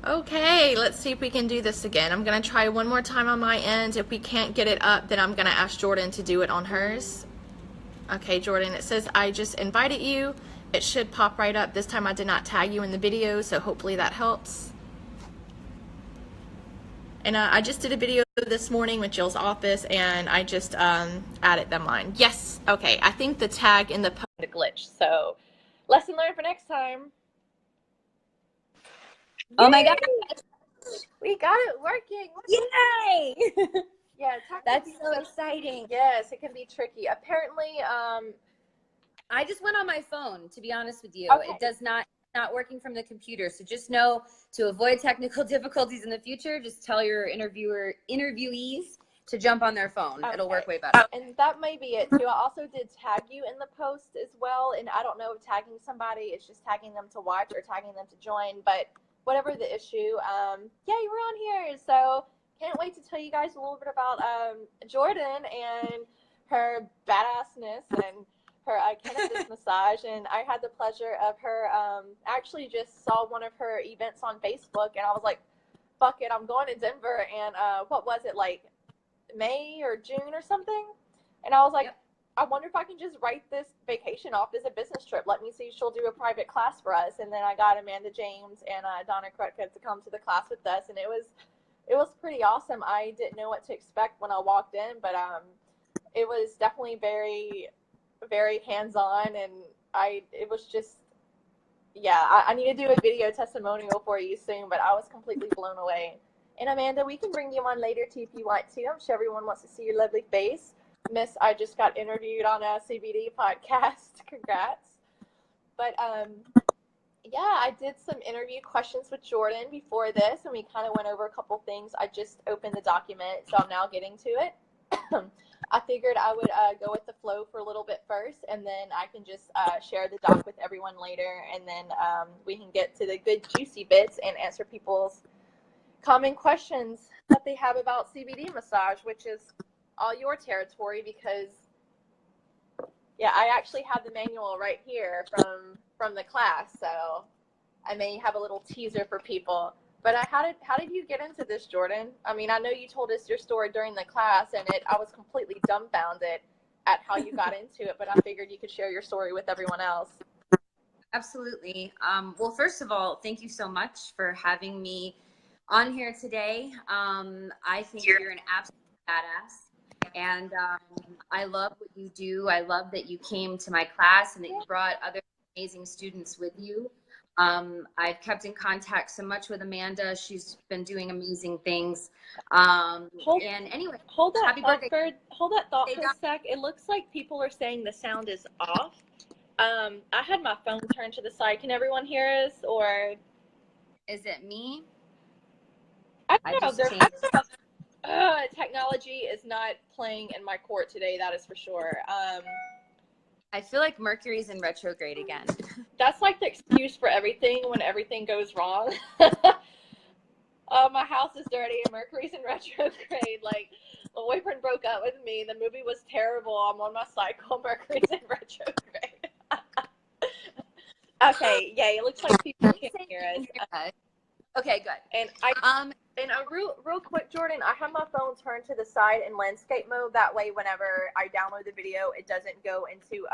Okay, let's see if we can do this again. I'm going to try one more time on my end. If we can't get it up, then I'm going to ask Jordan to do it on hers. Okay, Jordan, it says I just invited you. It should pop right up. This time I did not tag you in the video, so hopefully that helps. And I just did a video this morning with Jill's office, and I just added them on. Yes, okay, I think the tag in the post glitch, so lesson learned for next time. Oh my God. We got it working. Yay! Yeah, that's so exciting. Yes, it can be tricky. Apparently, I just went on my phone, to be honest with you. Okay. It does not working from the computer. So just know, to avoid technical difficulties in the future, just tell your interviewees to jump on their phone. Okay. It'll work way better. And that may be it too. I also did tag you in the post as well. And I don't know if tagging somebody, it's just tagging them to watch or tagging them to join. But whatever the issue, yeah, you were on here. So can't wait to tell you guys a little bit about Jordan and her badassness and her cannabis massage. And I had the pleasure of her, actually just saw one of her events on Facebook, and I was like, fuck it, I'm going to Denver. And what was it, like May or June or something? And I was like, yep. I wonder if I can just write this vacation off as a business trip. Let me see, she'll do a private class for us. And then I got Amanda James and Donna Krutka to come to the class with us, and it was pretty awesome. I didn't know what to expect when I walked in, but it was definitely very, very hands-on, and it was just, yeah, I need to do a video testimonial for you soon, but I was completely blown away. And Amanda, we can bring you on later too if you want to. I'm sure everyone wants to see your lovely face. Miss, I just got interviewed on a CBD podcast. Congrats. But yeah, I did some interview questions with Jordan before this, and we kind of went over a couple things. I just opened the document, so I'm now getting to it. I figured I would go with the flow for a little bit first, and then I can just share the doc with everyone later, and then we can get to the good juicy bits and answer people's common questions that they have about CBD massage, which is all your territory, because yeah, I actually have the manual right here from the class, so I may have a little teaser for people. But how did you get into this, Jordan? I mean, I know you told us your story during the class, and I was completely dumbfounded at how you got into it, but I figured you could share your story with everyone else. Absolutely. Well, first of all, thank you so much for having me on here today. I think you're an absolute badass. And I love what you do. I love that you came to my class and that you brought other amazing students with you. I've kept in contact so much with Amanda. She's been doing amazing things. And anyway, hold that thought for a sec. It looks like people are saying the sound is off. I had my phone turned to the side. Can everyone hear us, or is it me? I don't know. Technology is not playing in my court today, that is for sure. I feel like Mercury's in retrograde again. That's like the excuse for everything when everything goes wrong. My house is dirty and Mercury's in retrograde. Like, my boyfriend broke up with me. The movie was terrible. I'm on my cycle. Mercury's in retrograde. Okay, yeah, it looks like people can't hear us. Okay, good. And real quick, Jordan, I have my phone turned to the side in landscape mode. That way, whenever I download the video, it doesn't go into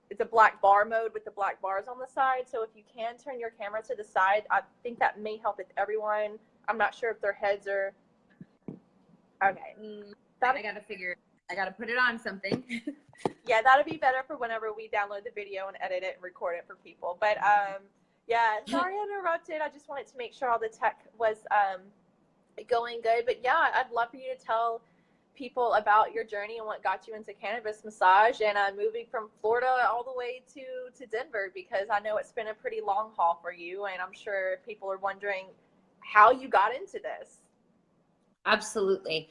it's a black bar mode with the black bars on the side. So if you can turn your camera to the side, I think that may help with everyone. I'm not sure if their heads are okay. I gotta put it on something. Yeah, that'll be better for whenever we download the video and edit it and record it for people. But yeah, sorry I interrupted. I just wanted to make sure all the tech was going good. But yeah, I'd love for you to tell people about your journey and what got you into cannabis massage and moving from Florida all the way to Denver, because I know it's been a pretty long haul for you, and I'm sure people are wondering how you got into this. Absolutely.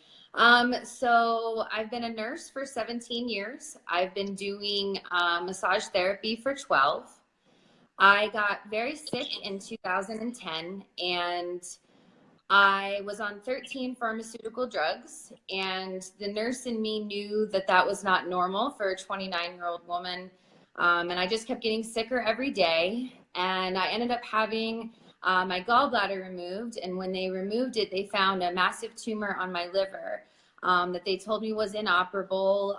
So I've been a nurse for 17 years. I've been doing massage therapy for 12. I got very sick in 2010, and I was on 13 pharmaceutical drugs, and the nurse in me knew that that was not normal for a 29-year-old woman. And I just kept getting sicker every day. And I ended up having my gallbladder removed. And when they removed it, they found a massive tumor on my liver that they told me was inoperable,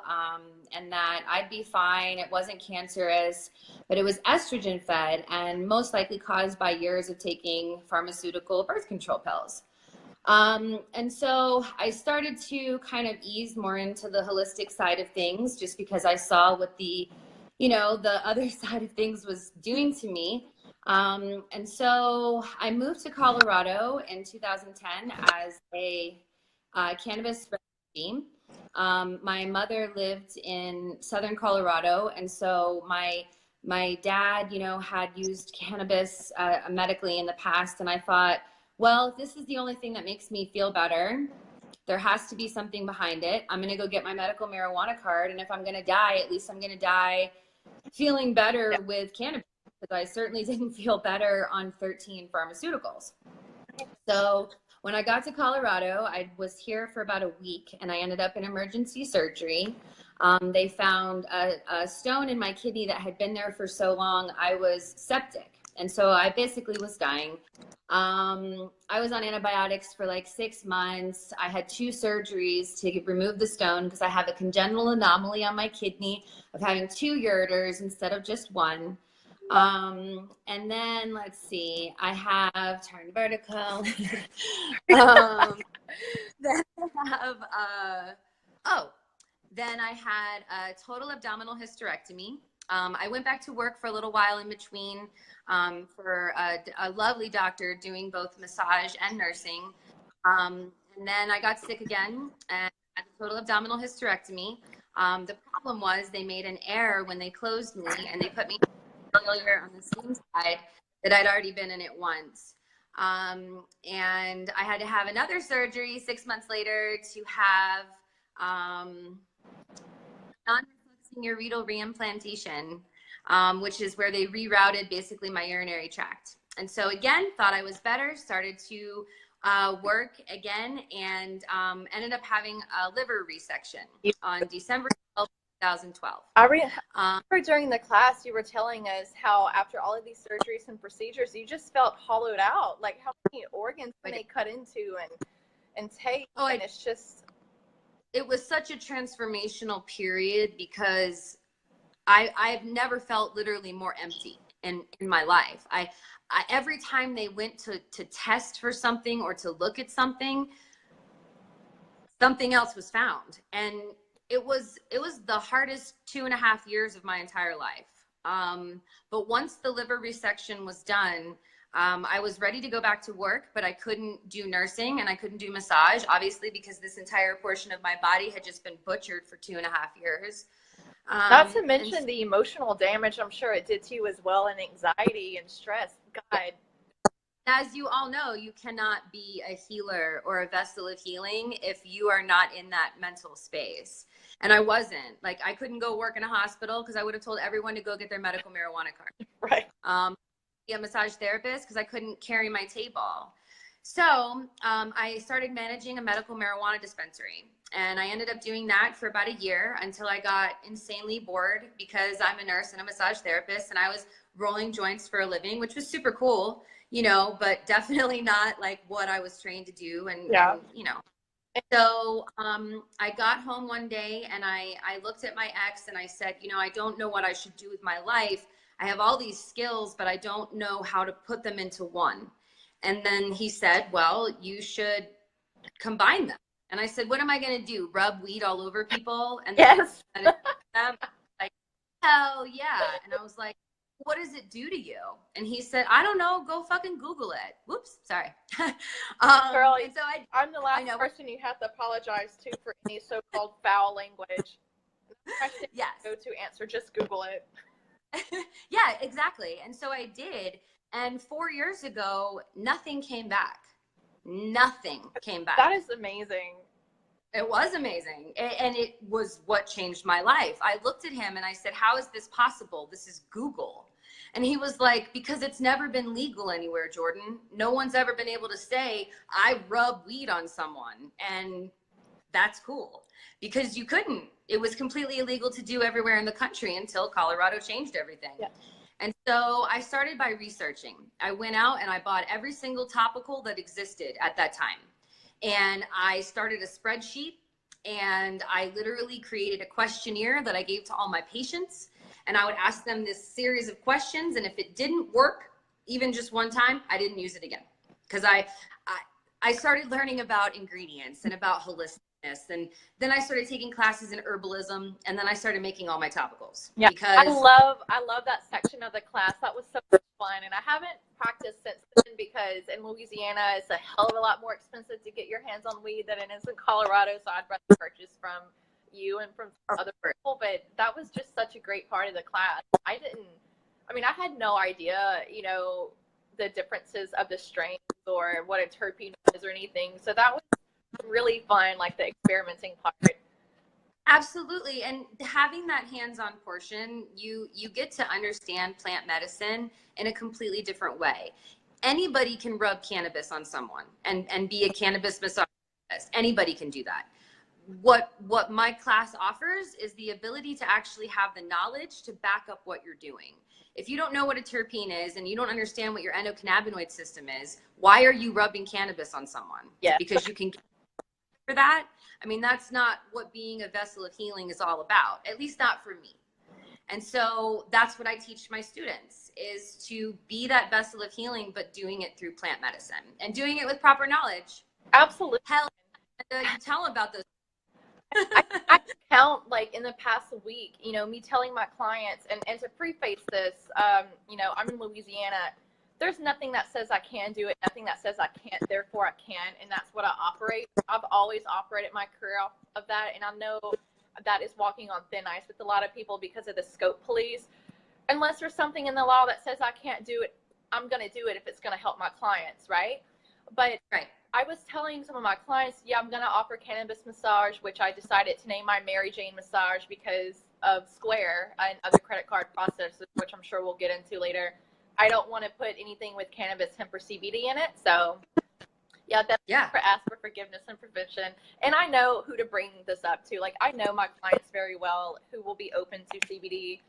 and that I'd be fine. It wasn't cancerous, but it was estrogen fed and most likely caused by years of taking pharmaceutical birth control pills. And so I started to kind of ease more into the holistic side of things, just because I saw what the other side of things was doing to me. And so I moved to Colorado in 2010 as a cannabis refugee. My mother lived in Southern Colorado, and so my dad, had used cannabis medically in the past, and I thought, well, if this is the only thing that makes me feel better, there has to be something behind it. I'm going to go get my medical marijuana card, and if I'm going to die, at least I'm going to die feeling better with cannabis, because I certainly didn't feel better on 13 pharmaceuticals. So when I got to Colorado, I was here for about a week, and I ended up in emergency surgery. They found a stone in my kidney that had been there for so long, I was septic. And so I basically was dying. I was on antibiotics for like 6 months. I had 2 surgeries to remove the stone because I have a congenital anomaly on my kidney of having 2 ureters instead of just 1. And then let's see, I have turned vertical. Then I had a total abdominal hysterectomy. I went back to work for a little while in between for a lovely doctor doing both massage and nursing. And then I got sick again and had a total abdominal hysterectomy. The problem was they made an error when they closed me, and they put me in failure on the same side that I'd already been in it once. And I had to have another surgery 6 months later to have non-refluxing ureteral reimplantation, which is where they rerouted basically my urinary tract. And so again, thought I was better, started to work again, and ended up having a liver resection on December 12th, 2012. I remember during the class you were telling us how after all of these surgeries and procedures, you just felt hollowed out. Like how many organs can they cut into and take? Oh, and it's just... It was such a transformational period because I've never felt literally more empty in my life. I every time they went to test for something or to look at something else was found. And it was the hardest 2.5 years of my entire life. But once the liver resection was done, I was ready to go back to work, but I couldn't do nursing and I couldn't do massage, obviously, because this entire portion of my body had just been butchered for 2.5 years. Not to mention the emotional damage I'm sure it did to you as well, and anxiety and stress. God. As you all know, you cannot be a healer or a vessel of healing if you are not in that mental space. And I wasn't. Like, I couldn't go work in a hospital because I would have told everyone to go get their medical marijuana card. Right. Be a massage therapist because I couldn't carry my T-ball. So I started managing a medical marijuana dispensary, and I ended up doing that for about a year until I got insanely bored because I'm a nurse and a massage therapist, and I was rolling joints for a living, which was super cool, but definitely not like what I was trained to do. And so I got home one day and I looked at my ex and I said, I don't know what I should do with my life. I have all these skills, but I don't know how to put them into one. And then he said, well, you should combine them. And I said, what am I going to do? Rub weed all over people? And yes. Like, hell yeah. And I was like, what does it do to you? And he said, I don't know. Go fucking Google it. Whoops. Sorry. Girl, so I'm the last person you have to apologize to for any so-called foul language. Yes. Go to answer. Just Google it. Yeah, exactly. And so I did. And 4 years ago, nothing came back. Nothing came back. That is amazing. It was amazing. And it was what changed my life. I looked at him and I said, how is this possible? This is Google. And he was like, because it's never been legal anywhere, Jordan. No one's ever been able to say, I rub weed on someone. And that's cool. Because you couldn't. It was completely illegal to do everywhere in the country until Colorado changed everything. Yeah. And so I started by researching. I went out and I bought every single topical that existed at that time. And I started a spreadsheet, and I literally created a questionnaire that I gave to all my patients. And I would ask them this series of questions. And if it didn't work, even just one time, I didn't use it again. Because I started learning about ingredients and about holisticness. And then I started taking classes in herbalism, and then I started making all my topicals. Yeah, because I love that section of the class. That was so much fun, and I haven't practiced since then because in Louisiana it's a hell of a lot more expensive to get your hands on weed than it is in Colorado. So I'd rather purchase from you and from other people. But that was just such a great part of the class. I had no idea, the differences of the strains or what a terpene is or anything. So that was really fun, like the experimenting part. Absolutely. And having that hands-on portion, you get to understand plant medicine in a completely different way. Anybody can rub cannabis on someone and be a cannabis massage therapist. Anybody can do that. What my class offers is the ability to actually have the knowledge to back up what you're doing. If you don't know what a terpene is and you don't understand what your endocannabinoid system is, why are you rubbing cannabis on someone? Yeah. Because you can get for that. I mean, that's not what being a vessel of healing is all about, at least not for me. And so that's what I teach my students, is to be that vessel of healing, but doing it through plant medicine and doing it with proper knowledge. Absolutely. Hell, you tell them about those. I count, like, in the past week, me telling my clients, and to preface this, I'm in Louisiana. There's nothing that says I can do it, nothing that says I can't, therefore I can, and that's what I operate. I've always operated my career off of that, and I know that is walking on thin ice with a lot of people because of the scope police. Unless there's something in the law that says I can't do it, I'm going to do it if it's going to help my clients, right? But right. I was telling some of my clients, I'm going to offer cannabis massage, which I decided to name my Mary Jane massage because of Square and other credit card processors, which I'm sure we'll get into later. I don't want to put anything with cannabis, hemp, or CBD in it. So, ask for forgiveness and prevention. And I know who to bring this up to. Like, I know my clients very well who will be open to CBD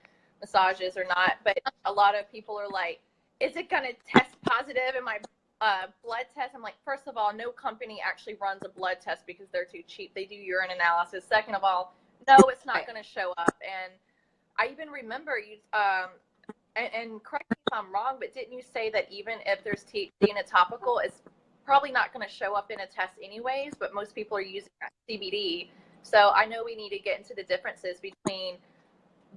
massages or not. But a lot of people are like, is it going to test positive in my blood test? I'm like, first of all, no company actually runs a blood test because they're too cheap. They do urine analysis. Second of all, no, it's not going to show up. And I even remember you, and correct me if I'm wrong, but didn't you say that even if there's THC in a topical, it's probably not going to show up in a test anyways, but most people are using CBD. So I know we need to get into the differences between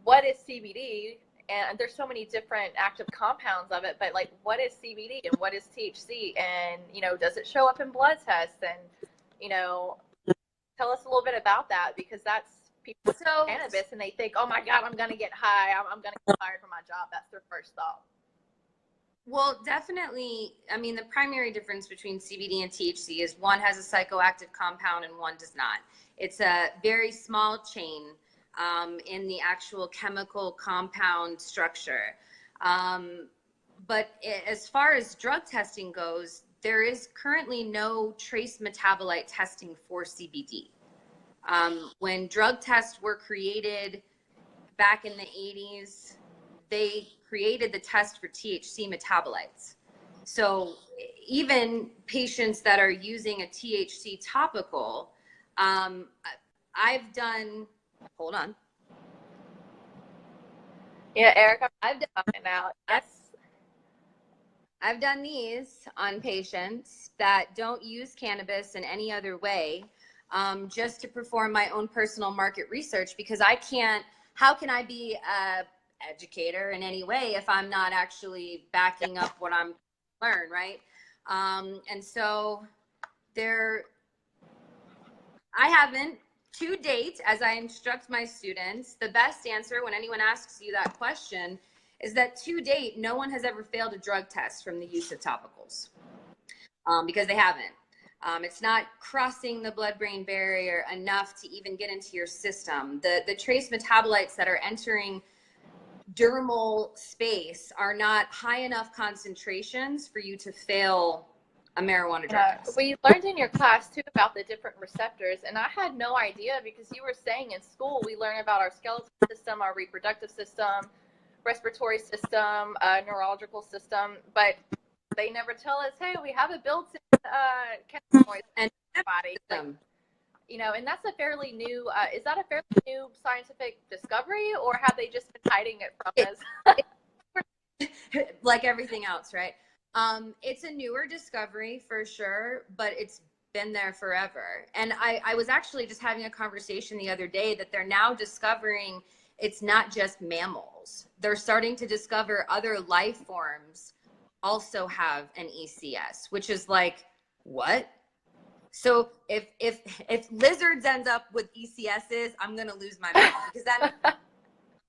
what is CBD, and there's so many different active compounds of it, but like, what is CBD and what is THC, and does it show up in blood tests? And tell us a little bit about that, because that's people with cannabis and they think, oh my God, I'm gonna get high, I'm gonna get fired from my job. That's their first thought. Well, definitely. I mean, the primary difference between CBD and THC is one has a psychoactive compound and one does not. It's a very small chain in the actual chemical compound structure. But as far as drug testing goes, there is currently no trace metabolite testing for CBD. When drug tests were created back in the 80s, they created the test for THC metabolites. So even patients that are using a THC topical, I've done, hold on. Yeah, Erica, I've done it now. Yes. I've done these on patients that don't use cannabis in any other way, just to perform my own personal market research, because how can I be a educator in any way if I'm not actually backing up what I'm learn, right? And so I haven't, to date, as I instruct my students, the best answer when anyone asks you that question is that to date, no one has ever failed a drug test from the use of topicals, because they haven't. It's not crossing the blood-brain barrier enough to even get into your system. The trace metabolites that are entering dermal space are not high enough concentrations for you to fail a marijuana drug test. We learned in your class too about the different receptors, and I had no idea, because you were saying in school we learn about our skeletal system, our reproductive system, respiratory system, neurological system, but they never tell us, hey, we have a built-in cannabinoid in the body. Like, you know, and that's a fairly new, is that a fairly new scientific discovery, or have they just been hiding it from us? Like everything else, right? It's a newer discovery for sure, but it's been there forever. And I was actually just having a conversation the other day that they're now discovering it's not just mammals. They're starting to discover other life forms also have an ECS, which is like, what? So if lizards end up with ECSs, I'm gonna lose my mind, because that means I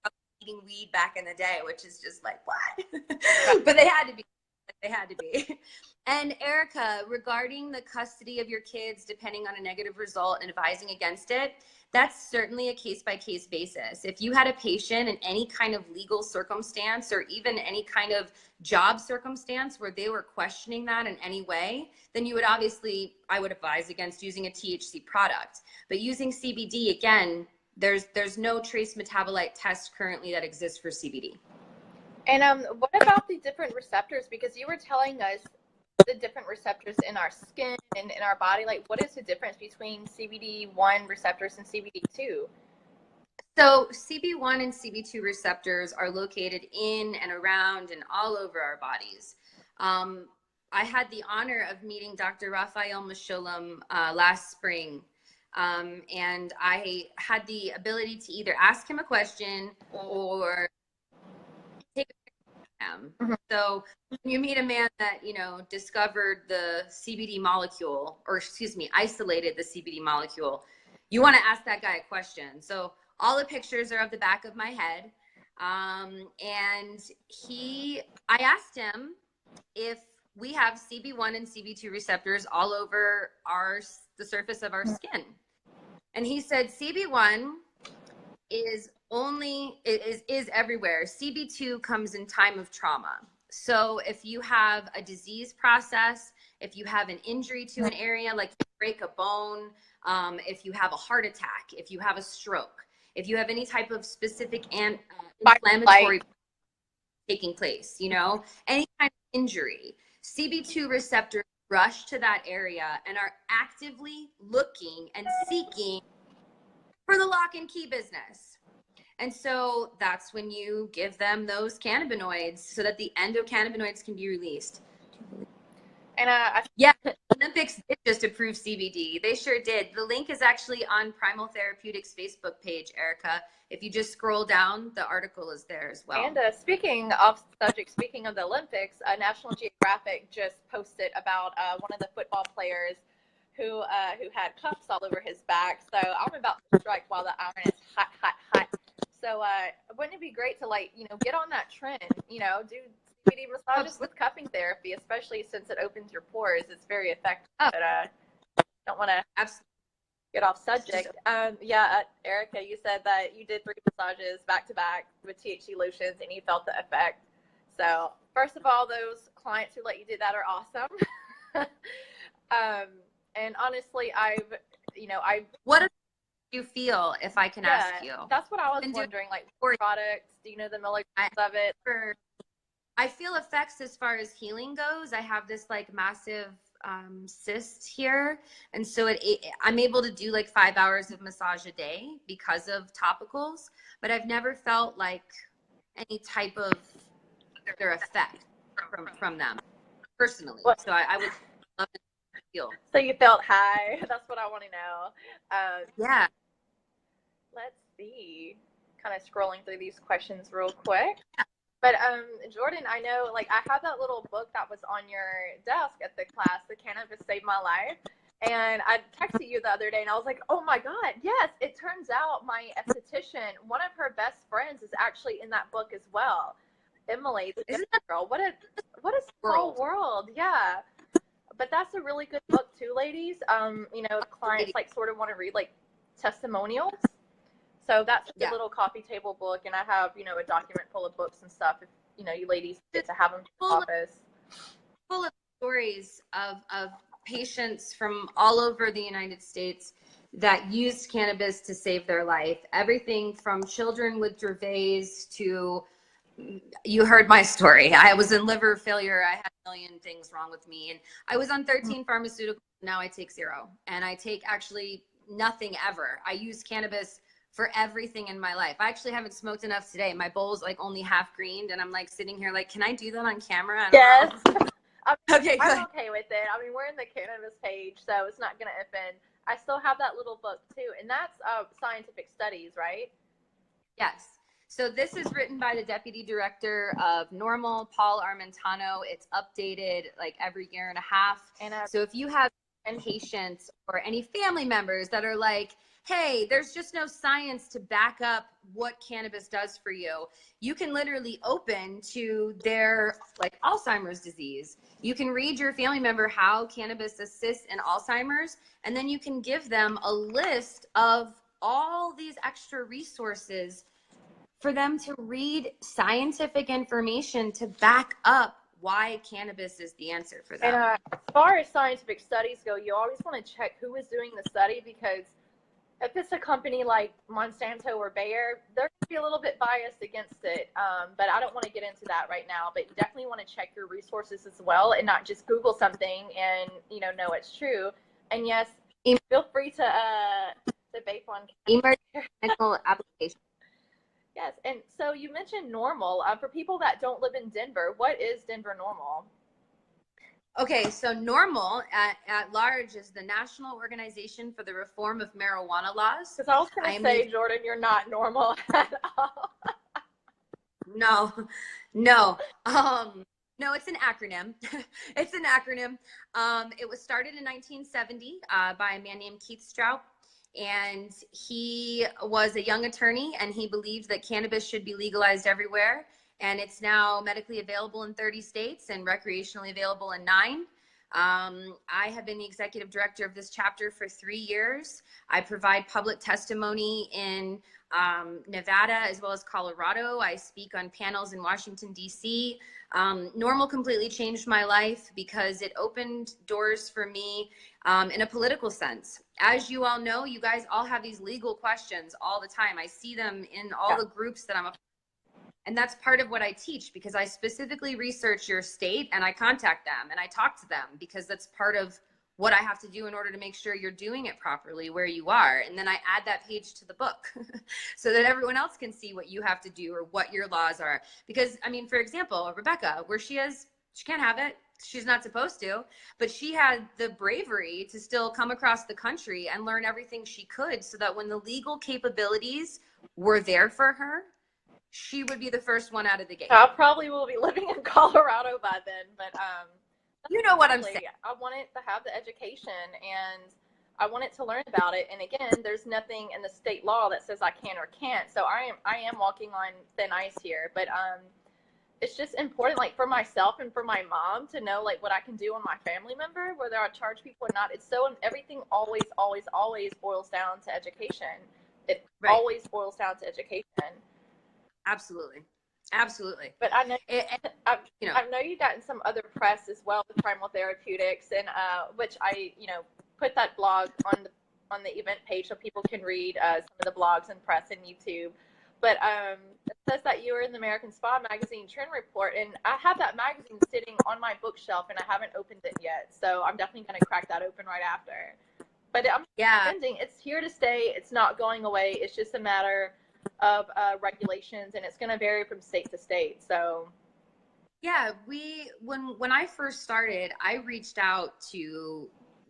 was eating weed back in the day, which is just like, what? But they had to be. They had to be. And Erica, regarding the custody of your kids, depending on a negative result and advising against it, that's certainly a case-by-case basis. If you had a patient in any kind of legal circumstance, or even any kind of job circumstance where they were questioning that in any way, then you would obviously, I would advise against using a THC product. But using CBD, again, there's no trace metabolite test currently that exists for CBD. And what about the different receptors? Because you were telling us the different receptors in our skin and in our body. Like, what is the difference between CBD1 receptors and CBD2? So CB1 and CB2 receptors are located in and around and all over our bodies. I had the honor of meeting Dr. Raphael Meshulam last spring. And I had the ability to either ask him a question or take a picture of him. Mm-hmm. So when you meet a man that, you know, discovered the CBD molecule, or excuse me, isolated the CBD molecule, you want to ask that guy a question. So all the pictures are of the back of my head. And I asked him if we have CB1 and CB2 receptors all over the surface of our skin. And he said CB1 is everywhere. CB2 comes in time of trauma. So if you have a disease process, if you have an injury to an area, like you break a bone, if you have a heart attack, if you have a stroke, if you have any type of specific inflammatory taking place, you know, any kind of injury, CB2 receptors rush to that area and are actively looking and seeking for the lock and key business. And so that's when you give them those cannabinoids so that the endocannabinoids can be released. And yeah, the Olympics did just approve CBD. They sure did. The link is actually on Primal Therapeutics Facebook page, Erica. If you just scroll down, the article is there as well. And speaking of the Olympics, National Geographic just posted about one of the football players who had cuffs all over his back. So I'm about to strike while the iron is hot, hot, hot. So wouldn't it be great to, like, you know, get on that trend, you know, do CBD massages with cupping therapy, especially since it opens your pores. It's very effective. But don't want to get off subject. Erica, you said that you did 3 massages back to back with THC lotions and you felt the effect. So first of all, those clients who let you do that are awesome. And honestly, what do you feel, if I can ask you? That's what I was wondering. Like, products, do you know the milligrams of it? I feel effects as far as healing goes. I have this like massive cyst here, and so I'm able to do like 5 hours of massage a day because of topicals, but I've never felt like any type of their effect from them personally. So I would love to feel. So you felt high? That's what I want to know. Yeah. Let's see. Kind of scrolling through these questions real quick. But Jordan, I know, like, I have that little book that was on your desk at the class, The Cannabis Saved My Life. And I texted you the other day, and I was like, oh, my God, yes. It turns out my esthetician, one of her best friends, is actually in that book as well. Emily, isn't that girl? What a small world. Yeah. But that's a really good book, too, ladies. You know, clients, like, sort of want to read, like, testimonials. So that's a little coffee table book, and I have, you know, a document full of books and stuff. If, you know, you ladies get to have them in the office. Full of stories of patients from all over the United States that used cannabis to save their life. Everything from children with Dravet's to you heard my story. I was in liver failure. I had a million things wrong with me. And I was on 13 pharmaceuticals. Now I take 0. And I take actually nothing ever. I use cannabis for everything in my life. I actually haven't smoked enough today. My bowl's like only half greened. And I'm like sitting here like, can I do that on camera? I don't know. Okay, I'm okay with it. I mean, we're in the cannabis page, so it's not going to offend. I still have that little book too, and that's scientific studies, right? Yes. So this is written by the deputy director of Normal, Paul Armentano. It's updated like every year and a half. And so if you have patients or any family members that are like, hey, there's just no science to back up what cannabis does for you, you can literally open to their like Alzheimer's disease. You can read your family member how cannabis assists in Alzheimer's, and then you can give them a list of all these extra resources for them to read scientific information to back up why cannabis is the answer for them. And as far as scientific studies go, you always want to check who is doing the study, because if it's a company like Monsanto or Bayer, they're going to be a little bit biased against it. But I don't want to get into that right now. But you definitely want to check your resources as well, and not just Google something and know it's true. And yes, feel free to vape on emergency application. Yes, and so you mentioned Normal. For people that don't live in Denver, what is Denver Normal? Okay, so Normal at large is the National Organization for the Reform of Marijuana Laws. Because I was going to say, Jordan, you're not normal at all. No, it's an acronym. It's an acronym. It was started in 1970 by a man named Keith Stroup. And he was a young attorney, and he believed that cannabis should be legalized everywhere. And it's now medically available in 30 states and recreationally available in 9. I have been the executive director of this chapter for 3 years. I provide public testimony in Nevada as well as Colorado. I speak on panels in Washington, D.C. Normal completely changed my life because it opened doors for me in a political sense. As you all know, you guys all have these legal questions all the time. I see them in all the groups that I'm a part of. And that's part of what I teach, because I specifically research your state and I contact them and I talk to them, because that's part of what I have to do in order to make sure you're doing it properly where you are. And then I add that page to the book so that everyone else can see what you have to do or what your laws are. Because, I mean, for example, Rebecca, where she can't have it. She's not supposed to, but she had the bravery to still come across the country and learn everything she could, so that when the legal capabilities were there for her, she would be the first one out of the gate. I probably will be living in Colorado by then, but you know what I'm saying. I want it to have the education, and I want it to learn about it. And again, there's nothing in the state law that says I can or can't. So I am walking on thin ice here, but it's just important, like for myself and for my mom, to know like what I can do on my family member, whether I charge people or not. It's so everything always boils down to education. It always boils down to education. Absolutely. But I know I know you got in some other press as well with Primal Therapeutics, and which I put that blog on the event page so people can read some of the blogs and press and YouTube. But it says that you were in the American Spa Magazine Trend Report, and I have that magazine sitting on my bookshelf, and I haven't opened it yet. So I'm definitely going to crack that open right after. But I'm ending. It's here to stay. It's not going away. It's just a matter of regulations, and it's going to vary from state to state. So yeah, when I first started, I reached out to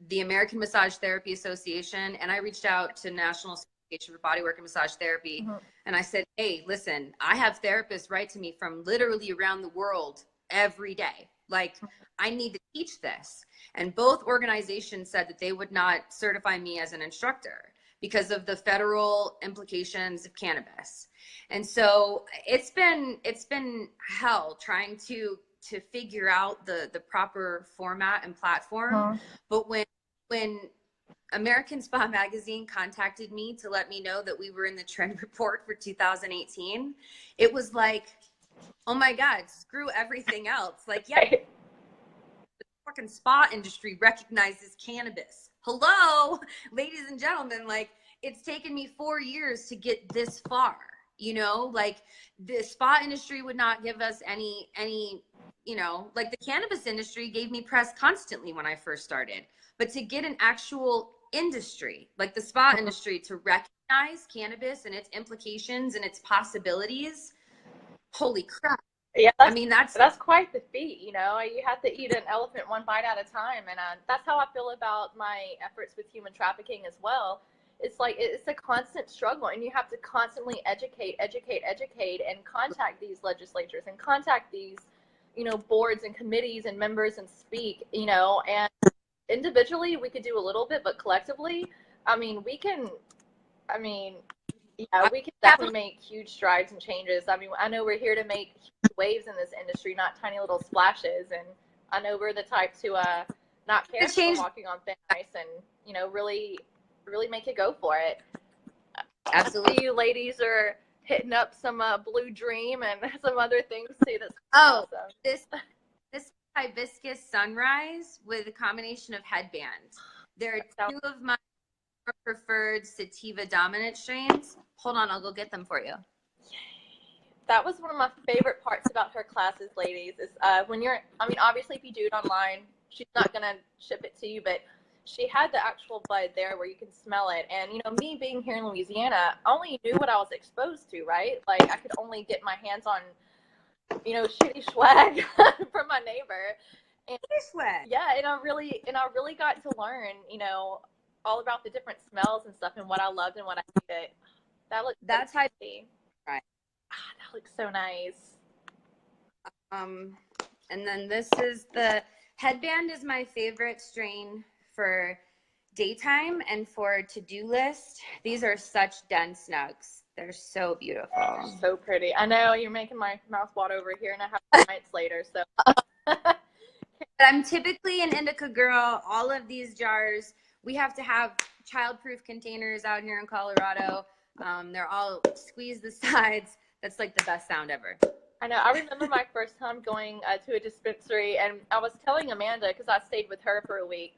the American Massage Therapy Association, and I reached out to National Association for Bodywork and Massage Therapy. Mm-hmm. And I said, hey, listen, I have therapists write to me from literally around the world every day. Like, I need to teach this. And both organizations said that they would not certify me as an instructor because of the federal implications of cannabis. And so it's been hell trying to figure out the proper format and platform. Uh-huh. But when American Spa Magazine contacted me to let me know that we were in the trend report for 2018, it was like, oh my God, screw everything else. Like, yeah, the fucking spa industry recognizes cannabis. Hello, ladies and gentlemen, like, it's taken me 4 years to get this far. you know, like the spa industry would not give us any, you know, like the cannabis industry gave me press constantly when I first started. But to get an actual industry, like the spa industry, to recognize cannabis and its implications and its possibilities, holy crap. Yeah, I mean, that's quite the feat, you know. You have to eat an elephant one bite at a time, and that's how I feel about my efforts with human trafficking as well. It's like it's a constant struggle, and you have to constantly educate, and contact these legislatures and contact these, you know, boards and committees and members and speak, you know. And individually we could do a little bit, but collectively, I mean, we can. I mean, yeah, we can definitely make huge strides and changes. I mean, I know we're here to make huge waves in this industry, not tiny little splashes. And I know we're the type to not care for walking on thin ice and, you know, really make it go for it. Absolutely. You ladies are hitting up some Blue Dream and some other things too. That's awesome. This hibiscus sunrise with a combination of headbands. There are two of my preferred sativa dominant strains. Hold on, I'll go get them for you. That was one of my favorite parts about her classes, ladies, is when you're, I mean, obviously if you do it online, she's not going to ship it to you, but she had the actual bud there where you can smell it. And, you know, me being here in Louisiana, I only knew what I was exposed to, right? Like, I could only get my hands on, you know, shitty swag from my neighbor. And, swag. Yeah, and I really got to learn, you know, all about the different smells and stuff and what I loved and what I hated. That's how right. That looks so nice. And then this is the headband is my favorite strain for daytime and for to-do list. These are such dense nugs. They're so beautiful. They're so pretty. I know you're making my mouth water over here, and I have nights later, so. I'm typically an indica girl. All of these jars, we have to have child-proof containers out here in Colorado. They're all squeeze the sides. That's like the best sound ever. I know. I remember my first time going to a dispensary, and I was telling Amanda, because I stayed with her for a week,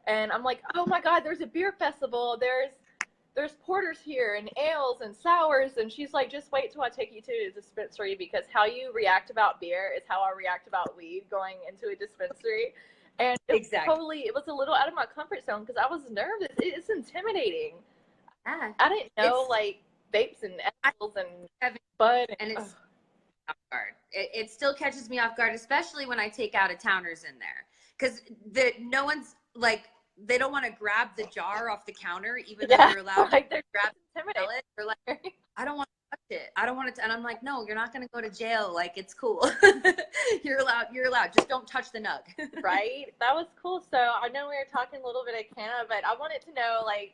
and I'm like, oh my God, there's a beer festival. There's porters here and ales and sours, and she's like, just wait till I take you to a dispensary, because how you react about beer is how I react about weed going into a dispensary. And it was a little out of my comfort zone because I was nervous. It's intimidating. Yeah. I didn't know like vapes and edibles and bud. And it's off guard. It still catches me off guard, especially when I take out of towners in there. Because no one's like, they don't want to grab the jar off the counter, even though you're allowed like to grab it. They're like, I don't want to touch it. I don't want to. And I'm like, no, you're not going to go to jail. Like, it's cool. You're allowed. Just don't touch the nug. Right? That was cool. So I know we were talking a little bit of canna, but I wanted to know, like,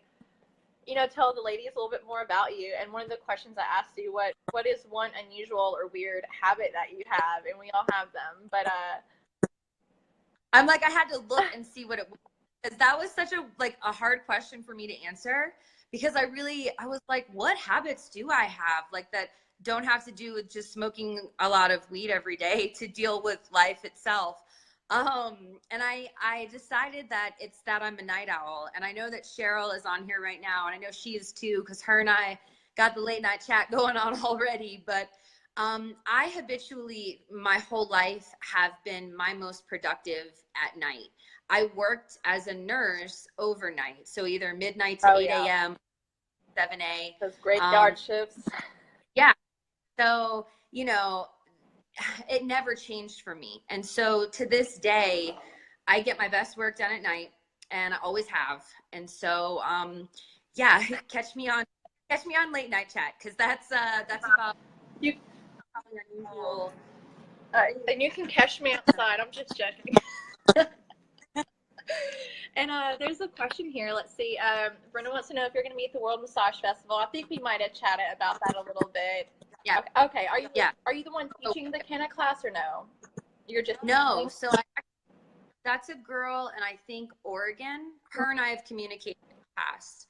you know, tell the ladies a little bit more about you. And one of the questions I asked you, what is one unusual or weird habit that you have? And we all have them. But I'm like, I had to look and see what it was. Because that was such a hard question for me to answer, because I was like, what habits do I have like that don't have to do with just smoking a lot of weed every day to deal with life itself? And I decided that it's that I'm a night owl, and I know that Cheryl is on here right now, and I know she is too, because her and I got the late night chat going on already. But I habitually, my whole life, have been my most productive at night. I worked as a nurse overnight, so either midnight to 8 a.m., 7 a.m. Those graveyard shifts. Yeah. So, you know, it never changed for me. And so to this day, I get my best work done at night, and I always have. And so, yeah, catch me on late night chat, because that's about you. Unusual. And you can catch me outside. I'm just joking. And there's a question here. Let's see. Brenda wants to know if you're going to be at the World Massage Festival. I think we might have chatted about that a little bit. Yeah. Okay. Are you the one teaching the canna class, or no? You're just no. So that's a girl, and I think Oregon. Her and I have communicated in the past.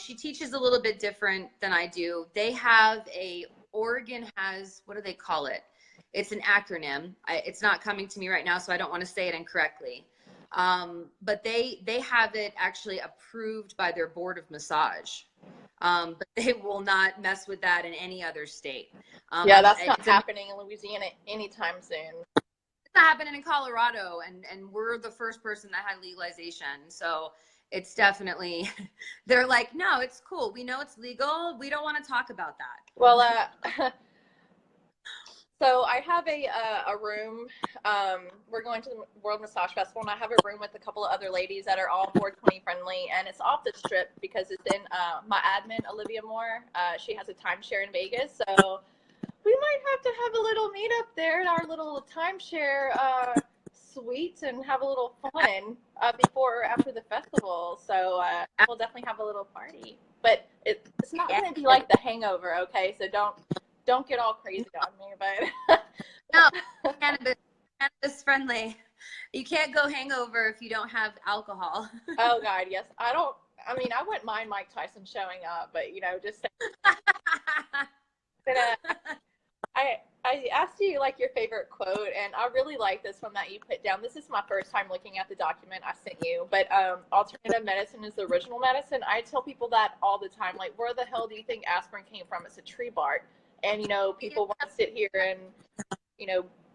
She teaches a little bit different than I do. Oregon has, what do they call it? It's an acronym. It's not coming to me right now, so I don't want to say it incorrectly. But they have it actually approved by their board of massage. but they will not mess with that in any other state. Yeah, that's not happening in Louisiana anytime soon. It's not happening in Colorado, and we're the first person that had legalization. So it's definitely, they're like, no, it's cool. We know it's legal. We don't want to talk about that. Well, so I have a room. We're going to the World Massage Festival, and I have a room with a couple of other ladies that are all 420 friendly, and it's off the strip because it's in my admin, Olivia Moore. She has a timeshare in Vegas, so we might have to have a little meetup there at our little timeshare suite and have a little fun before or after the festival. So we'll definitely have a little party, but it's not going to be like The Hangover, okay? So don't get all crazy on me, but no, cannabis friendly. You can't go hangover if you don't have alcohol. Oh God, yes. I wouldn't mind Mike Tyson showing up, but just but I asked you like your favorite quote, and I really like this one that you put down. This is my first time looking at the document I sent you, but alternative medicine is the original medicine. I tell people that all the time, like, where the hell do you think aspirin came from? It's a tree bark. And, people want to sit here and,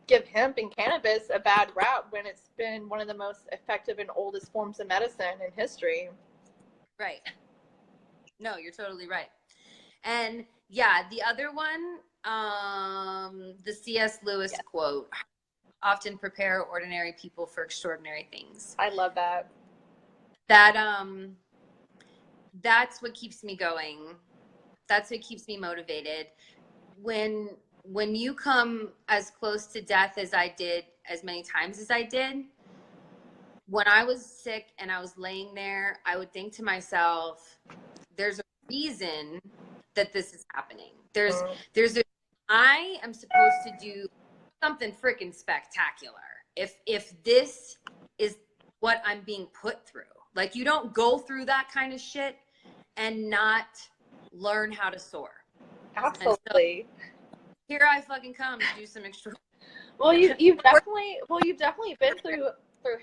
give hemp and cannabis a bad rap when it's been one of the most effective and oldest forms of medicine in history. Right. No, you're totally right. And yeah, the other one, the C.S. Lewis quote, often prepare ordinary people for extraordinary things. I love that. That's what keeps me going. That's what keeps me motivated. When you come as close to death as I did, as many times as I did, when I was sick and I was laying there, I would think to myself, there's a reason that this is happening. I am supposed to do something freaking spectacular. If this is what I'm being put through, like, you don't go through that kind of shit and not learn how to soar. Absolutely. So, here I fucking come to do some extra. Well, you've definitely been through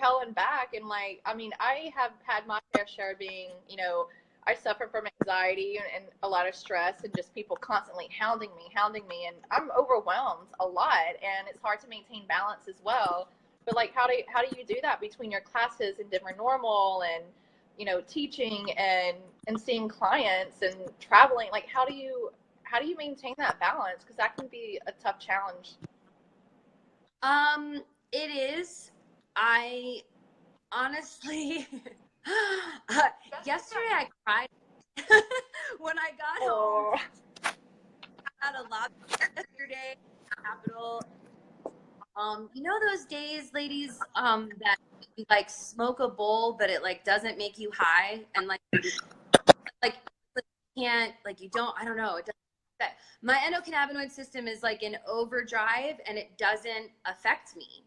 hell and back, and like, I have had my fair share of being, I suffer from anxiety and a lot of stress, and just people constantly hounding me, and I'm overwhelmed a lot, and it's hard to maintain balance as well. But like, how do you do that between your classes and different normal and teaching and seeing clients and traveling? Like, how do you maintain that balance? Because that can be a tough challenge. It is. I honestly, yesterday I cried when I got home. I had a lot yesterday. Capital. Those days, ladies, that you like smoke a bowl, but it like doesn't make you high, and like can't, like, you don't, I don't know. It doesn't. My endocannabinoid system is like in overdrive, and it doesn't affect me.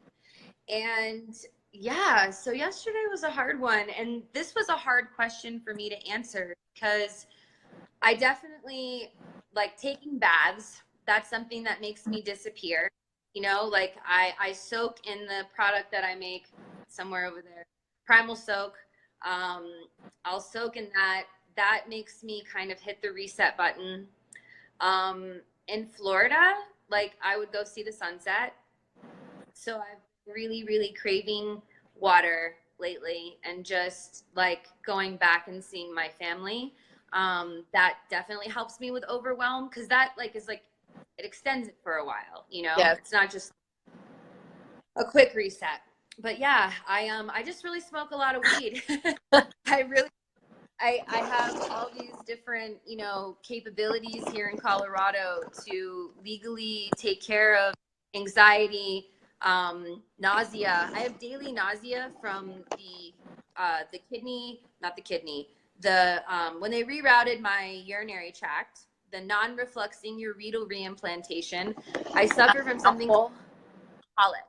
And yeah, so yesterday was a hard one, and this was a hard question for me to answer, because I definitely like taking baths. That's something that makes me disappear. Like I soak in the product that I make somewhere over there, Primal Soak. I'll soak in that. That makes me kind of hit the reset button. In Florida, like, I would go see the sunset. So I've really, really craving water lately, and just like going back and seeing my family. That definitely helps me with overwhelm, because that like is like, it extends it for a while, Yes. It's not just a quick reset. But yeah, I just really smoke a lot of weed. I have all these different, capabilities here in Colorado to legally take care of anxiety, nausea. I have daily nausea from the kidney, not the kidney, when they rerouted my urinary tract, the non-refluxing ureteral reimplantation, I suffer from something called colic.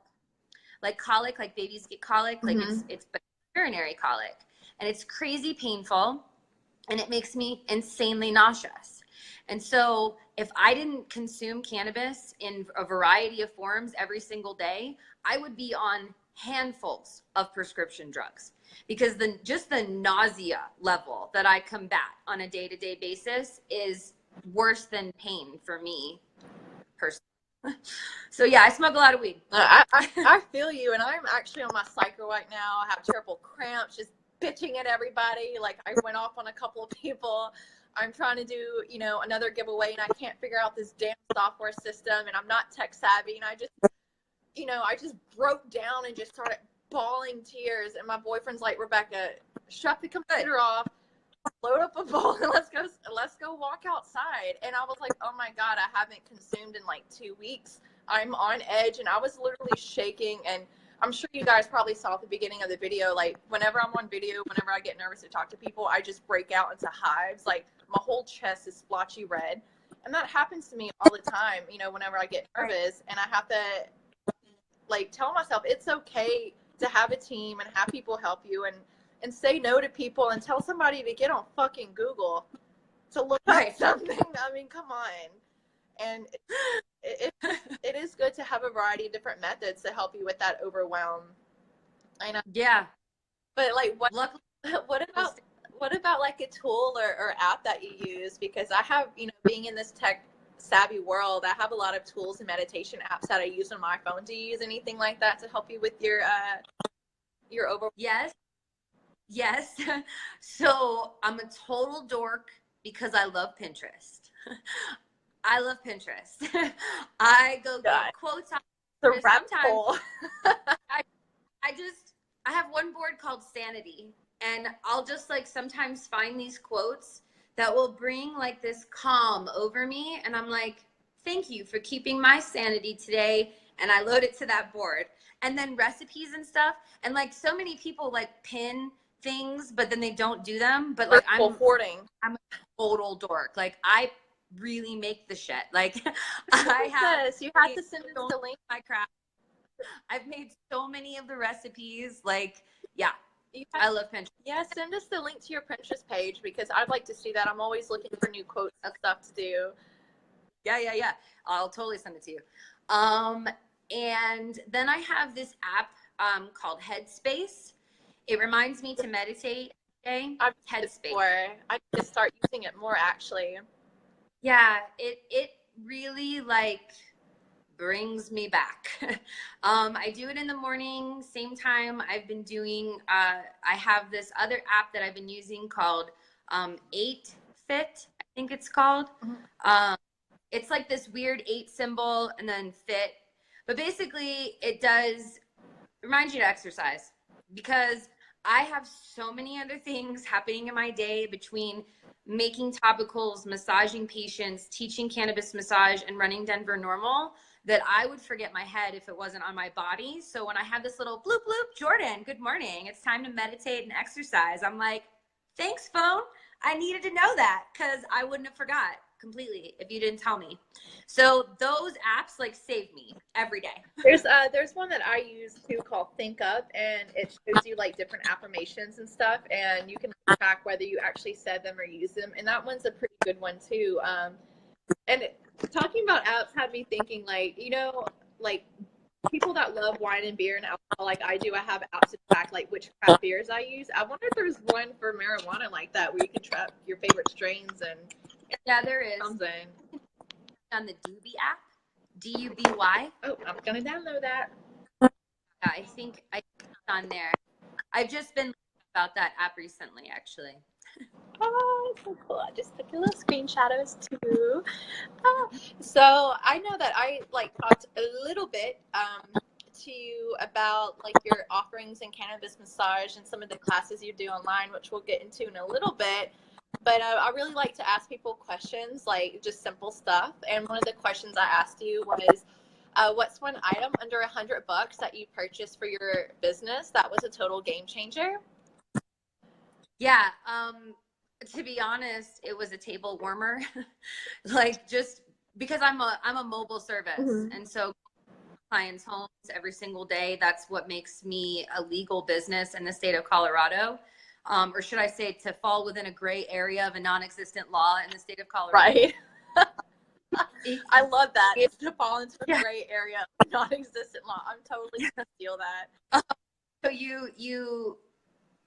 Like colic, like babies get colic, like it's urinary colic. And it's crazy painful, and it makes me insanely nauseous. And so if I didn't consume cannabis in a variety of forms every single day, I would be on handfuls of prescription drugs, because just the nausea level that I combat on a day-to-day basis is worse than pain for me personally. So yeah, I smoke a lot of weed. I feel you, and I'm actually on my cycle right now. I have terrible cramps, just bitching at everybody. Like, I went off on a couple of people. I'm trying to do, you know, another giveaway, and I can't figure out this damn software system, and I'm not tech savvy, and I just, you know, I just broke down and just started bawling tears, and my boyfriend's like, Rebecca, shut the computer off, load up a bowl, and let's go walk outside. And I was like, oh my God, I haven't consumed in like 2 weeks. I'm on edge, and I was literally shaking. And I'm sure you guys probably saw at the beginning of the video, like, whenever I'm on video, whenever I get nervous to talk to people, I just break out into hives. Like, my whole chest is splotchy red, and that happens to me all the time, you know, whenever I get nervous. And I have to, like, tell myself it's okay to have a team and have people help you, and say no to people, and tell somebody to get on fucking Google to look up something. I mean, come on. And it is good to have a variety of different methods to help you with that overwhelm. I know. Yeah. But like, what about like a tool or app that you use? Because I have, you know, being in this tech savvy world, I have a lot of tools and meditation apps that I use on my phone. Do you use anything like that to help you with your overwhelm? Yes. So I'm a total dork because I love Pinterest. I love Pinterest. I go get quotes on the rabbit hole. I have one board called Sanity, and I'll just like sometimes find these quotes that will bring like this calm over me, and I'm like, thank you for keeping my sanity today. And I load it to that board. And then recipes and stuff, and like so many people like pin things, but then they don't do them. But like I'm a total dork. Like, I really make the shit. Like, you have to send us the link. My crap. I've made so many of the recipes. Like, yeah, I love Pinterest. Yeah, send us the link to your Pinterest page, because I'd like to see that. I'm always looking for new quotes and stuff to do. Yeah. I'll totally send it to you. And then I have this app called Headspace. It reminds me to meditate every day. Headspace. I need to start using it more, actually. Yeah, it really like brings me back. I do it in the morning, same time I've been doing, I have this other app that I've been using called 8 Fit, I think it's called. Mm-hmm. It's like this weird 8 symbol and then fit. But basically, it does remind you to exercise, because I have so many other things happening in my day between making topicals, massaging patients, teaching cannabis massage, and running Denver Normal, that I would forget my head if it wasn't on my body. So when I have this little bloop, bloop, Jordan, good morning, it's time to meditate and exercise, I'm like, thanks, phone. I needed to know that, because I wouldn't have forgot completely if you didn't tell me. So those apps like save me every day. There's one that I use too called Think Up, and it shows you like different affirmations and stuff, and you can track whether you actually said them or used them, and that one's a pretty good one too. And talking about apps had me thinking, like, you know, like people that love wine and beer and alcohol like I do, I have apps to track like which craft beers I use. I wonder if there's one for marijuana like that, where you can track your favorite strains. And yeah, there is. On the Doobie app, DUBY. Oh, I'm gonna download that. Yeah, I think I on there. I've just been about that app recently, actually. Oh, so cool. I just took a little screenshot of us too. So I know that I like talked a little bit to you about like your offerings in cannabis massage and some of the classes you do online, which we'll get into in a little bit. But I really like to ask people questions, like just simple stuff. And one of the questions I asked you was, what's one item under $100 that you purchased for your business that was a total game changer? Yeah. To be honest, it was a table warmer. Like, just because I'm a mobile service. Mm-hmm. And so clients' homes every single day, that's what makes me a legal business in the state of Colorado. Or should I say, to fall within a gray area of a non-existent law in the state of Colorado. Right. I love that. It's to fall into a gray area of non-existent law. I'm totally gonna steal that. So you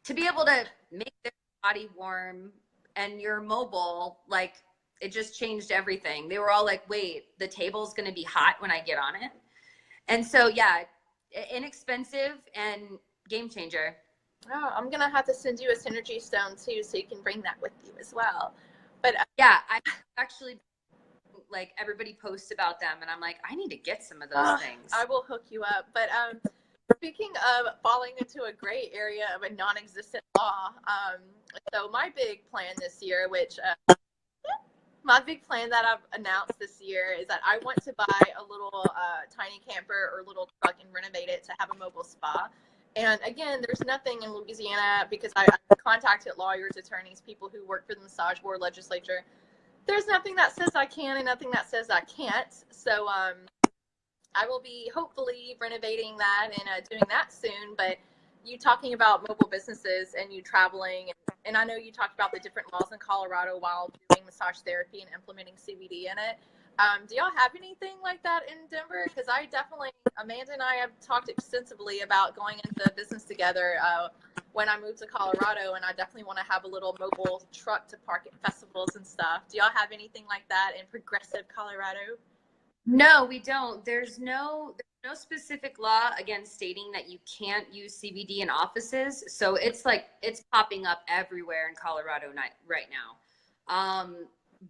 to be able to make their body warm and you're mobile, like it just changed everything. They were all like, wait, the table's gonna be hot when I get on it. And so yeah, inexpensive and game changer. Oh, I'm gonna have to send you a synergy stone too, so you can bring that with you as well. But yeah, I actually, like, everybody posts about them and I'm like, I need to get some of those things. I will hook you up. But speaking of falling into a gray area of a non-existent law, so my big plan this year, my big plan that I've announced this year is that I want to buy a little tiny camper or little truck and renovate it to have a mobile spa. And again, there's nothing in Louisiana, because I contacted lawyers, attorneys, people who work for the massage board, legislature. There's nothing that says I can and nothing that says I can't. So I will be hopefully renovating that and doing that soon. But you talking about mobile businesses and you traveling, and I know you talked about the different laws in Colorado while doing massage therapy and implementing CBD in it. Do y'all have anything like that in Denver? Because I definitely, Amanda and I have talked extensively about going into business together when I moved to Colorado, and I definitely want to have a little mobile truck to park at festivals and stuff. Do y'all have anything like that in progressive Colorado? No, we don't. There's no specific law, again, stating that you can't use CBD in offices. So it's like, it's popping up everywhere in Colorado right now.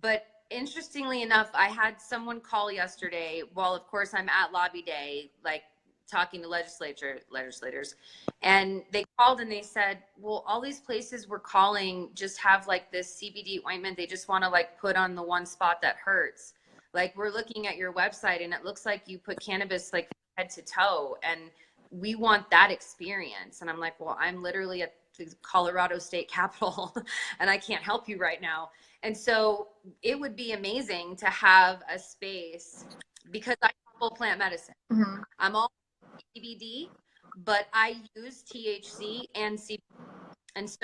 But interestingly enough, I had someone call yesterday while, of course, I'm at lobby day, like talking to legislators, and they called and they said, well, all these places we're calling just have like this CBD ointment they just want to like put on the one spot that hurts. Like, we're looking at your website and it looks like you put cannabis like head to toe, and we want that experience. And I'm like, well, I'm literally at the Colorado State Capitol and I can't help you right now. And so it would be amazing to have a space, because I full plant medicine. Mm-hmm. I'm all CBD, but I use THC and CBD. And so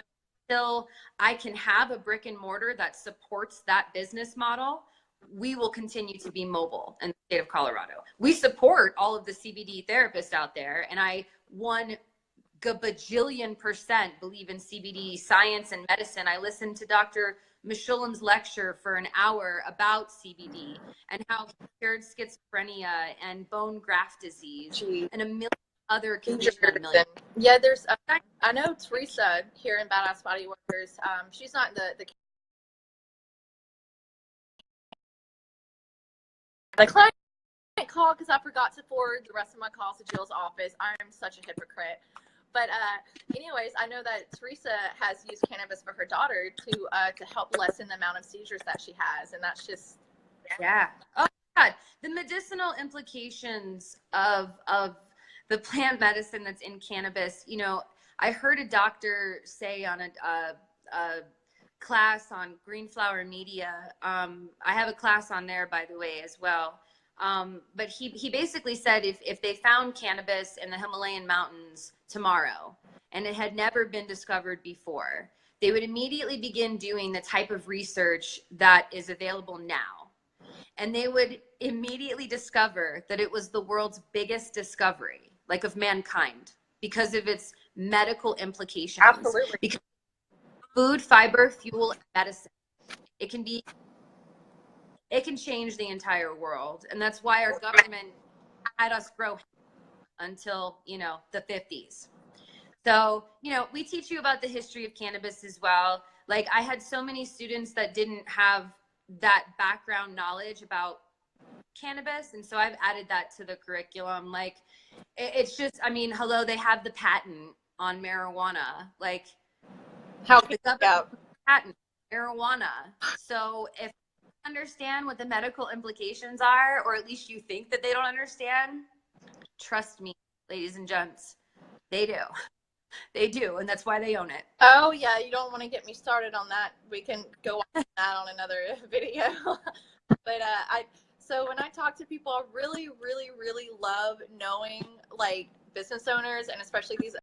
until I can have a brick and mortar that supports that business model, we will continue to be mobile in the state of Colorado. We support all of the CBD therapists out there, and I 1 gabajillion% believe in CBD science and medicine. I listened to Dr. Michellin's lecture for an hour about CBD and how he cured schizophrenia and bone graft disease and a million other conditions. Yeah, there's I know Teresa here in Badass Body Workers. She's not the client call because I forgot to forward the rest of my calls to Jill's office. I'm such a hypocrite. But anyways, I know that Teresa has used cannabis for her daughter to help lessen the amount of seizures that she has, and that's just Oh God, the medicinal implications of the plant medicine that's in cannabis. You know, I heard a doctor say on a class on green flower media. I have a class on there, by the way, as well. But he basically said if they found cannabis in the Himalayan mountains tomorrow and it had never been discovered before, they would immediately begin doing the type of research that is available now. And they would immediately discover that it was the world's biggest discovery, like of mankind, because of its medical implications. Absolutely. Because food, fiber, fuel, and medicine. It can change the entire world. And that's why our government had us grow until, the 50s. So, we teach you about the history of cannabis as well. Like, I had so many students that didn't have that background knowledge about cannabis. And so I've added that to the curriculum. Like, it's just, hello, they have the patent on marijuana. Like, how the government patent marijuana. So if you understand what the medical implications are, or at least you think that they don't understand, trust me, ladies and gents, they do. They do, and that's why they own it. Oh yeah, you don't want to get me started on that. We can go on that on another video. But so when I talk to people, I really, really, really love knowing like business owners, and especially these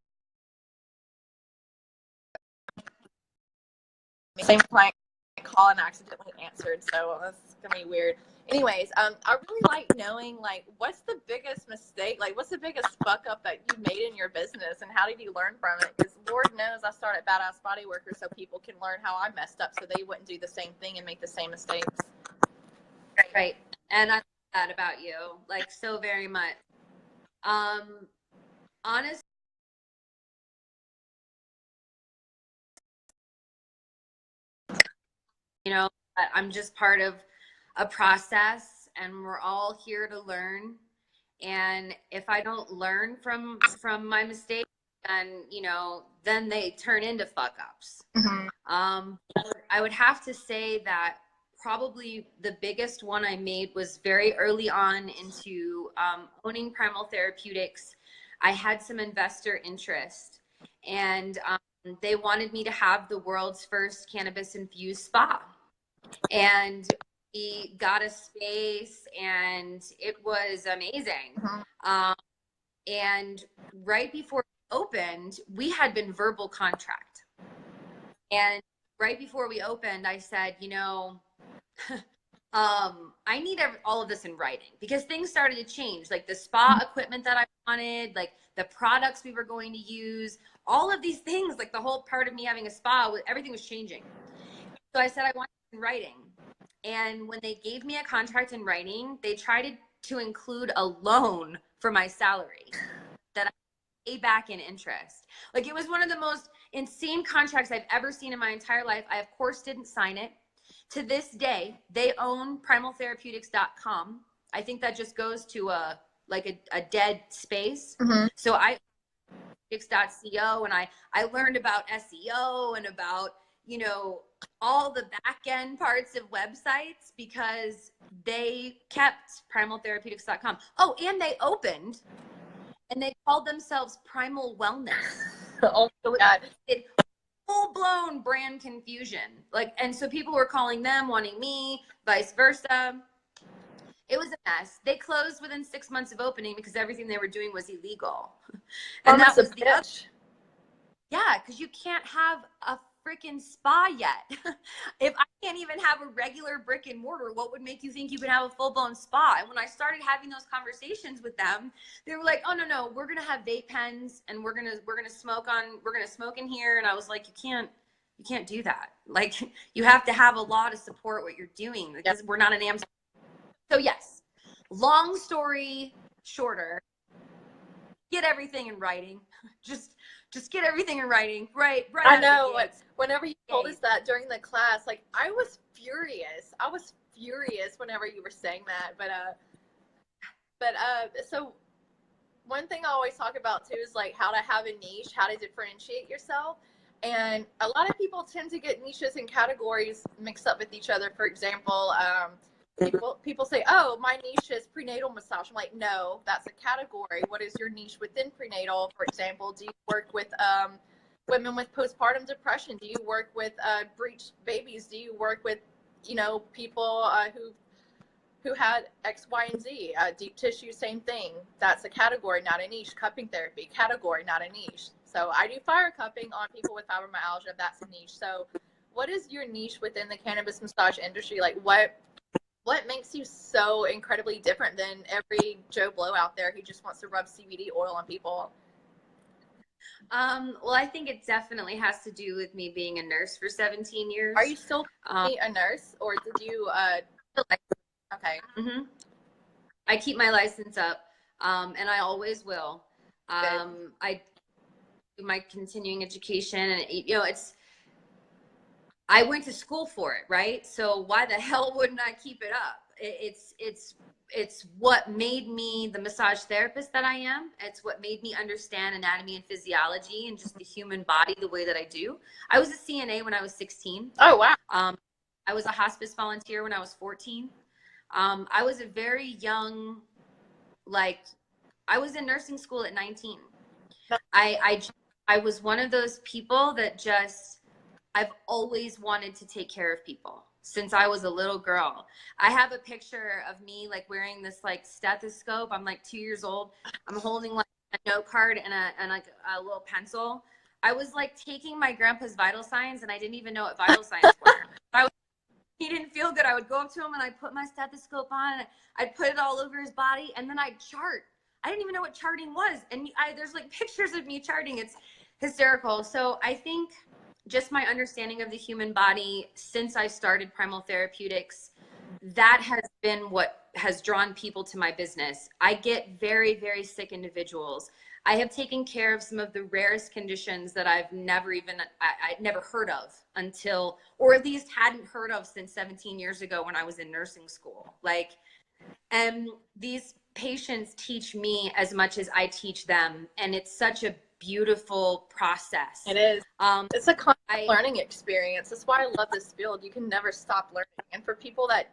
same client call and accidentally answered, so that's gonna be weird. Anyways, I really like knowing, like, what's the biggest mistake, like, what's the biggest fuck up that you made in your business, and how did you learn from it? Because Lord knows I started Badass Body Workers so people can learn how I messed up so they wouldn't do the same thing and make the same mistakes. Right. And I love that about you, like, so very much. Honestly, you know, I'm just part of a process, and we're all here to learn. And if I don't learn from my mistakes, then, you know, then they turn into fuck ups. I would have to say that probably the biggest one I made was very early on into owning Primal Therapeutics. I had some investor interest, and they wanted me to have the world's first cannabis infused spa. And we got a space, and it was amazing. And right before we opened, we had been verbal contract. And right before we opened, I said, you know, I need all of this in writing, because things started to change, like the spa equipment that I wanted, like the products we were going to use, all of these things, like the whole part of me having a spa, everything was changing. So I said, I want it in writing. And when they gave me a contract in writing, they tried to include a loan for my salary that I pay back in interest. Like, it was one of the most insane contracts I've ever seen in my entire life. I, of course, didn't sign it. To this day, they own primaltherapeutics.com. I think that just goes to a dead space. So I therapeutics.co, and I learned about SEO and about, you know, all the back end parts of websites, because they kept primaltherapeutics.com. Oh, and they opened, and they called themselves Primal Wellness. Oh my God. Full-blown brand confusion. Like, and so people were calling them, wanting me, vice versa. It was a mess. They closed within 6 months of opening because everything they were doing was illegal. And that was the other. Yeah, because you can't have a freaking spa yet. If I can't even have a regular brick and mortar, what would make you think you could have a full-blown spa? And when I started having those conversations with them, they were like, oh no, we're gonna have vape pens, and we're gonna smoke in here. And I was like, you can't do that. Like, you have to have a law to support what you're doing, because we're not an Amazon. So yes, long story shorter, get everything in writing. Just get everything in writing. Right. I know. Whenever you told us that during the class, like, I was furious. Whenever you were saying that. But so one thing I always talk about too is, like, how to have a niche, how to differentiate yourself. And a lot of people tend to get niches and categories mixed up with each other. For example, people say, oh, my niche is prenatal massage. I'm like, no, that's a category. What is your niche within prenatal? For example, do you work with women with postpartum depression? Do you work with breech babies? Do you work with, you know, people who had X, Y, and Z? Deep tissue, same thing. That's a category, not a niche. Cupping therapy, category, not a niche. So I do fire cupping on people with fibromyalgia. That's a niche. So what is your niche within the cannabis massage industry? Like, what makes you so incredibly different than every Joe Blow out there who just wants to rub CBD oil on people? Well, I think it definitely has to do with me being a nurse for 17 years. Are you still a nurse, or did you? Okay. I keep my license up, and I always will. I do my continuing education, and you know, I went to school for it, right? So why the hell wouldn't I keep it up? It's what made me the massage therapist that I am. It's what made me understand anatomy and physiology and just the human body the way that I do. I was a CNA when I was 16. Oh, wow. I was a hospice volunteer when I was 14. I was a very young, like, I was in nursing school at 19. I was one of those people that I've always wanted to take care of people since I was a little girl. I have a picture of me, like, wearing this, like, stethoscope. I'm like 2 years old. I'm holding, like, a note card and like a little pencil. I was, like, taking my grandpa's vital signs, and I didn't even know what vital signs were. he didn't feel good, I would go up to him and I'd put my stethoscope on, and I'd put it all over his body, and then I'd chart. I didn't even know what charting was. And there's like pictures of me charting. It's hysterical. So I think just my understanding of the human body since I started Primal Therapeutics, that has been what has drawn people to my business. I get very, very sick individuals. I have taken care of some of the rarest conditions that I'd never heard of until, or at least hadn't heard of since 17 years ago when I was in nursing school. Like, and these patients teach me as much as I teach them. And it's such a beautiful process. It is. It's a constant learning experience. That's why I love this field. You can never stop learning. And for people that,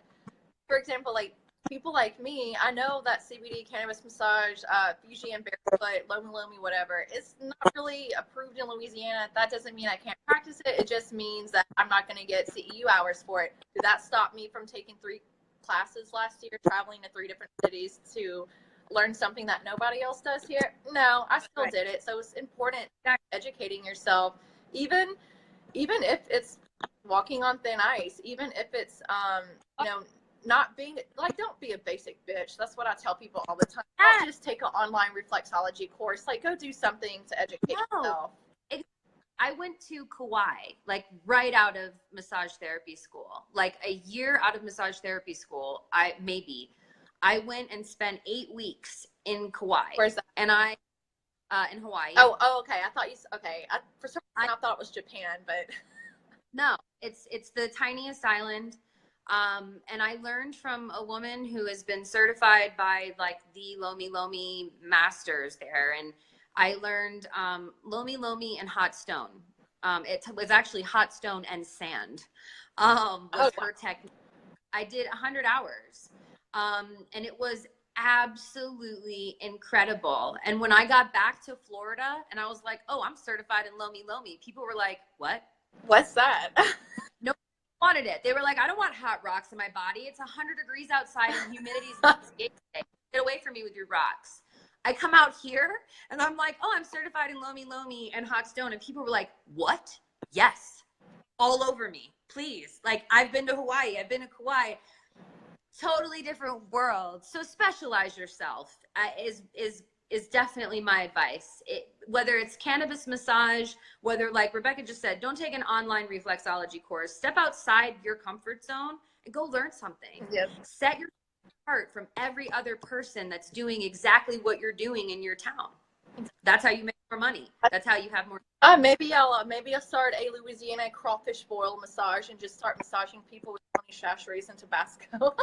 for example, like people like me, I know that CBD, cannabis massage, Fijian barefoot, lomi, whatever, is not really approved in Louisiana. That doesn't mean I can't practice it. It just means that I'm not going to get CEU hours for it. Did that stop me from taking 3 classes last year, traveling to 3 different cities to learn something that nobody else does here? No, I still did it. So it's important educating yourself, even if it's walking on thin ice, even if it's you know, not being like, don't be a basic bitch. That's what I tell people all the time. Don't just take an online reflexology course. Like, go do something to educate yourself. I went to Kauai, like right out of massage therapy school, like a year out of massage therapy school. I went and spent 8 weeks in Kauai. Where's that? And in Hawaii. Oh, okay. I thought okay. For some reason I thought it was Japan, but no, it's the tiniest island. And I learned from a woman who has been certified by like the Lomi masters there. And I learned Lomi and hot stone. It was actually hot stone and sand was her technique. I did 100 hours. And it was absolutely incredible. And when I got back to Florida and I was like, oh, I'm certified in Lomi, people were like, what? What's that? No one wanted it. They were like, I don't want hot rocks in my body. It's 100 degrees outside and humidity's get away from me with your rocks. I come out here and I'm like, oh, I'm certified in Lomi and hot stone. And people were like, what? Yes. All over me, please. Like, I've been to Hawaii. I've been to Kauai. Totally different world. So specialize yourself is definitely my advice. Whether it's cannabis massage, whether, like Rebecca just said, don't take an online reflexology course. Step outside your comfort zone and go learn something. Yep. Set your apart from every other person that's doing exactly what you're doing in your town. That's how you make more money. That's how you have more. Maybe I'll start a Louisiana crawfish boil massage and just start massaging people with 20 Chachere's and Tabasco.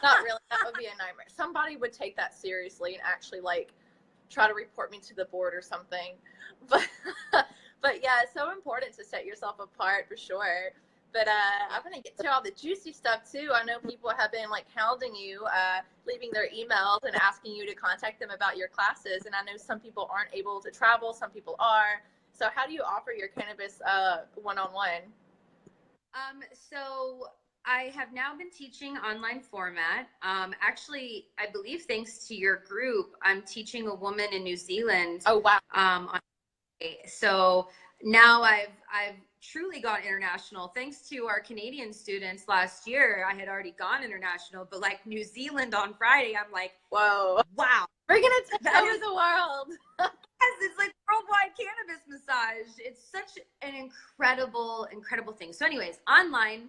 Not really. That would be a nightmare. Somebody would take that seriously and actually like try to report me to the board or something. But yeah, it's so important to set yourself apart for sure. But I'm going to get to all the juicy stuff too. I know people have been like hounding you, leaving their emails and asking you to contact them about your classes. And I know some people aren't able to travel. Some people are. So how do you offer your cannabis one-on-one? So I have now been teaching online format. Actually, I believe thanks to your group, I'm teaching a woman in New Zealand. Oh, wow. So now I've truly gone international thanks to our Canadian students last year. I had already gone international, but like New Zealand on Friday, I'm like, whoa, wow, we're gonna take over the world. Yes, it's like worldwide cannabis massage. It's such an incredible thing. So anyways, online,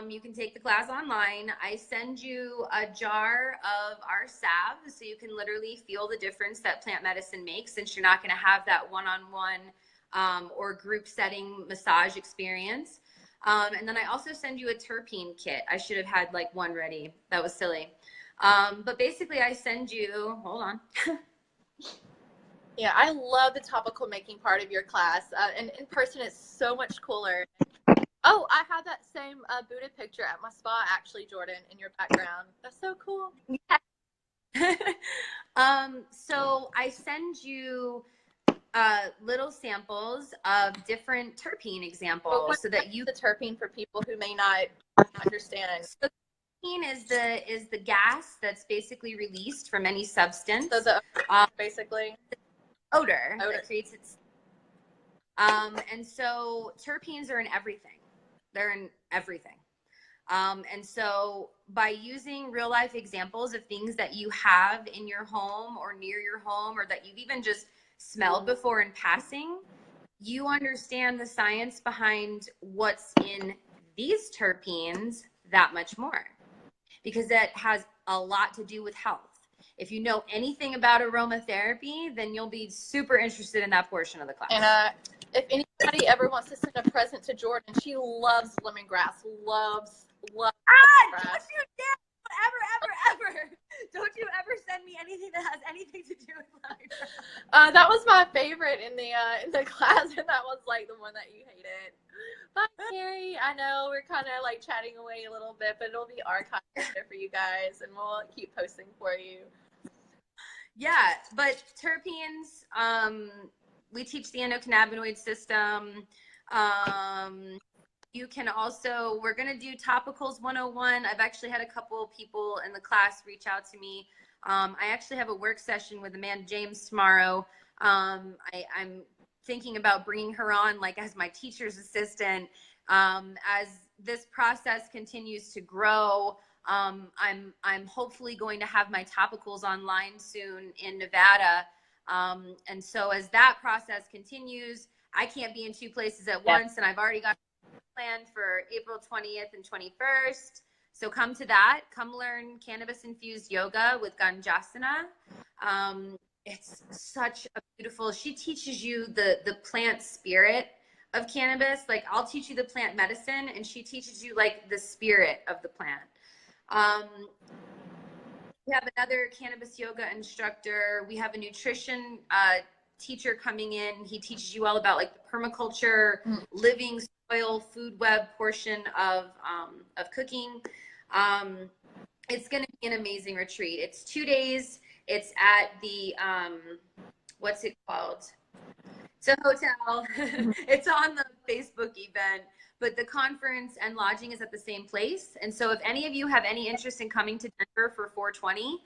you can take the class online. I send you a jar of our salve so you can literally feel the difference that plant medicine makes, since you're not going to have that one-on-one or group setting massage experience. And then I also send you a terpene kit. I should have had like one ready. That was silly. But basically I send you, hold on. Yeah, I love the topical making part of your class. And in person, it's so much cooler. Oh, I have that same Buddha picture at my spa, actually, Jordan, in your background. That's so cool. So I send you little samples of different terpene examples so that you the terpene for people who may not understand. So terpene is the gas that's basically released from any substance. So the basically odor that creates its and so terpenes are in everything. They're in everything. And so by using real life examples of things that you have in your home or near your home, or that you've even just smelled before in passing, you understand the science behind what's in these terpenes that much more, because that has a lot to do with health. If you know anything about aromatherapy, then you'll be super interested in that portion of the class. And if anybody ever wants to send a present to Jordan, she loves lemongrass. Loves lemongrass. Don't you dare! Ever. Don't you ever send me anything that has anything to do with lemongrass. That was my favorite in the class, and that was like the one that you hated. Bye, Carrie. I know we're kind of like chatting away a little bit, but it'll be archived there for you guys, and we'll keep posting for you. Yeah, but terpenes, we teach the endocannabinoid system. You can also, we're going to do topicals 101. I've actually had a couple people in the class reach out to me. I actually have a work session with Amanda James tomorrow. I'm thinking about bringing her on like as my teacher's assistant. As this process continues to grow, I'm hopefully going to have my topicals online soon in Nevada. And so as that process continues, I can't be in two places at once, and I've already got planned for April 20th and 21st. So come to that. Come learn cannabis infused yoga with Ganjasana. It's such a beautiful, she teaches you the plant spirit of cannabis. Like I'll teach you the plant medicine, and she teaches you like the spirit of the plant. We have another cannabis yoga instructor. We have a nutrition teacher coming in. He teaches you all about like the permaculture, living soil, food web portion of cooking. It's going to be an amazing retreat. It's 2 days. It's at the, what's it called? It's a hotel. It's on the Facebook event, but the conference and lodging is at the same place. And so if any of you have any interest in coming to Denver for 420,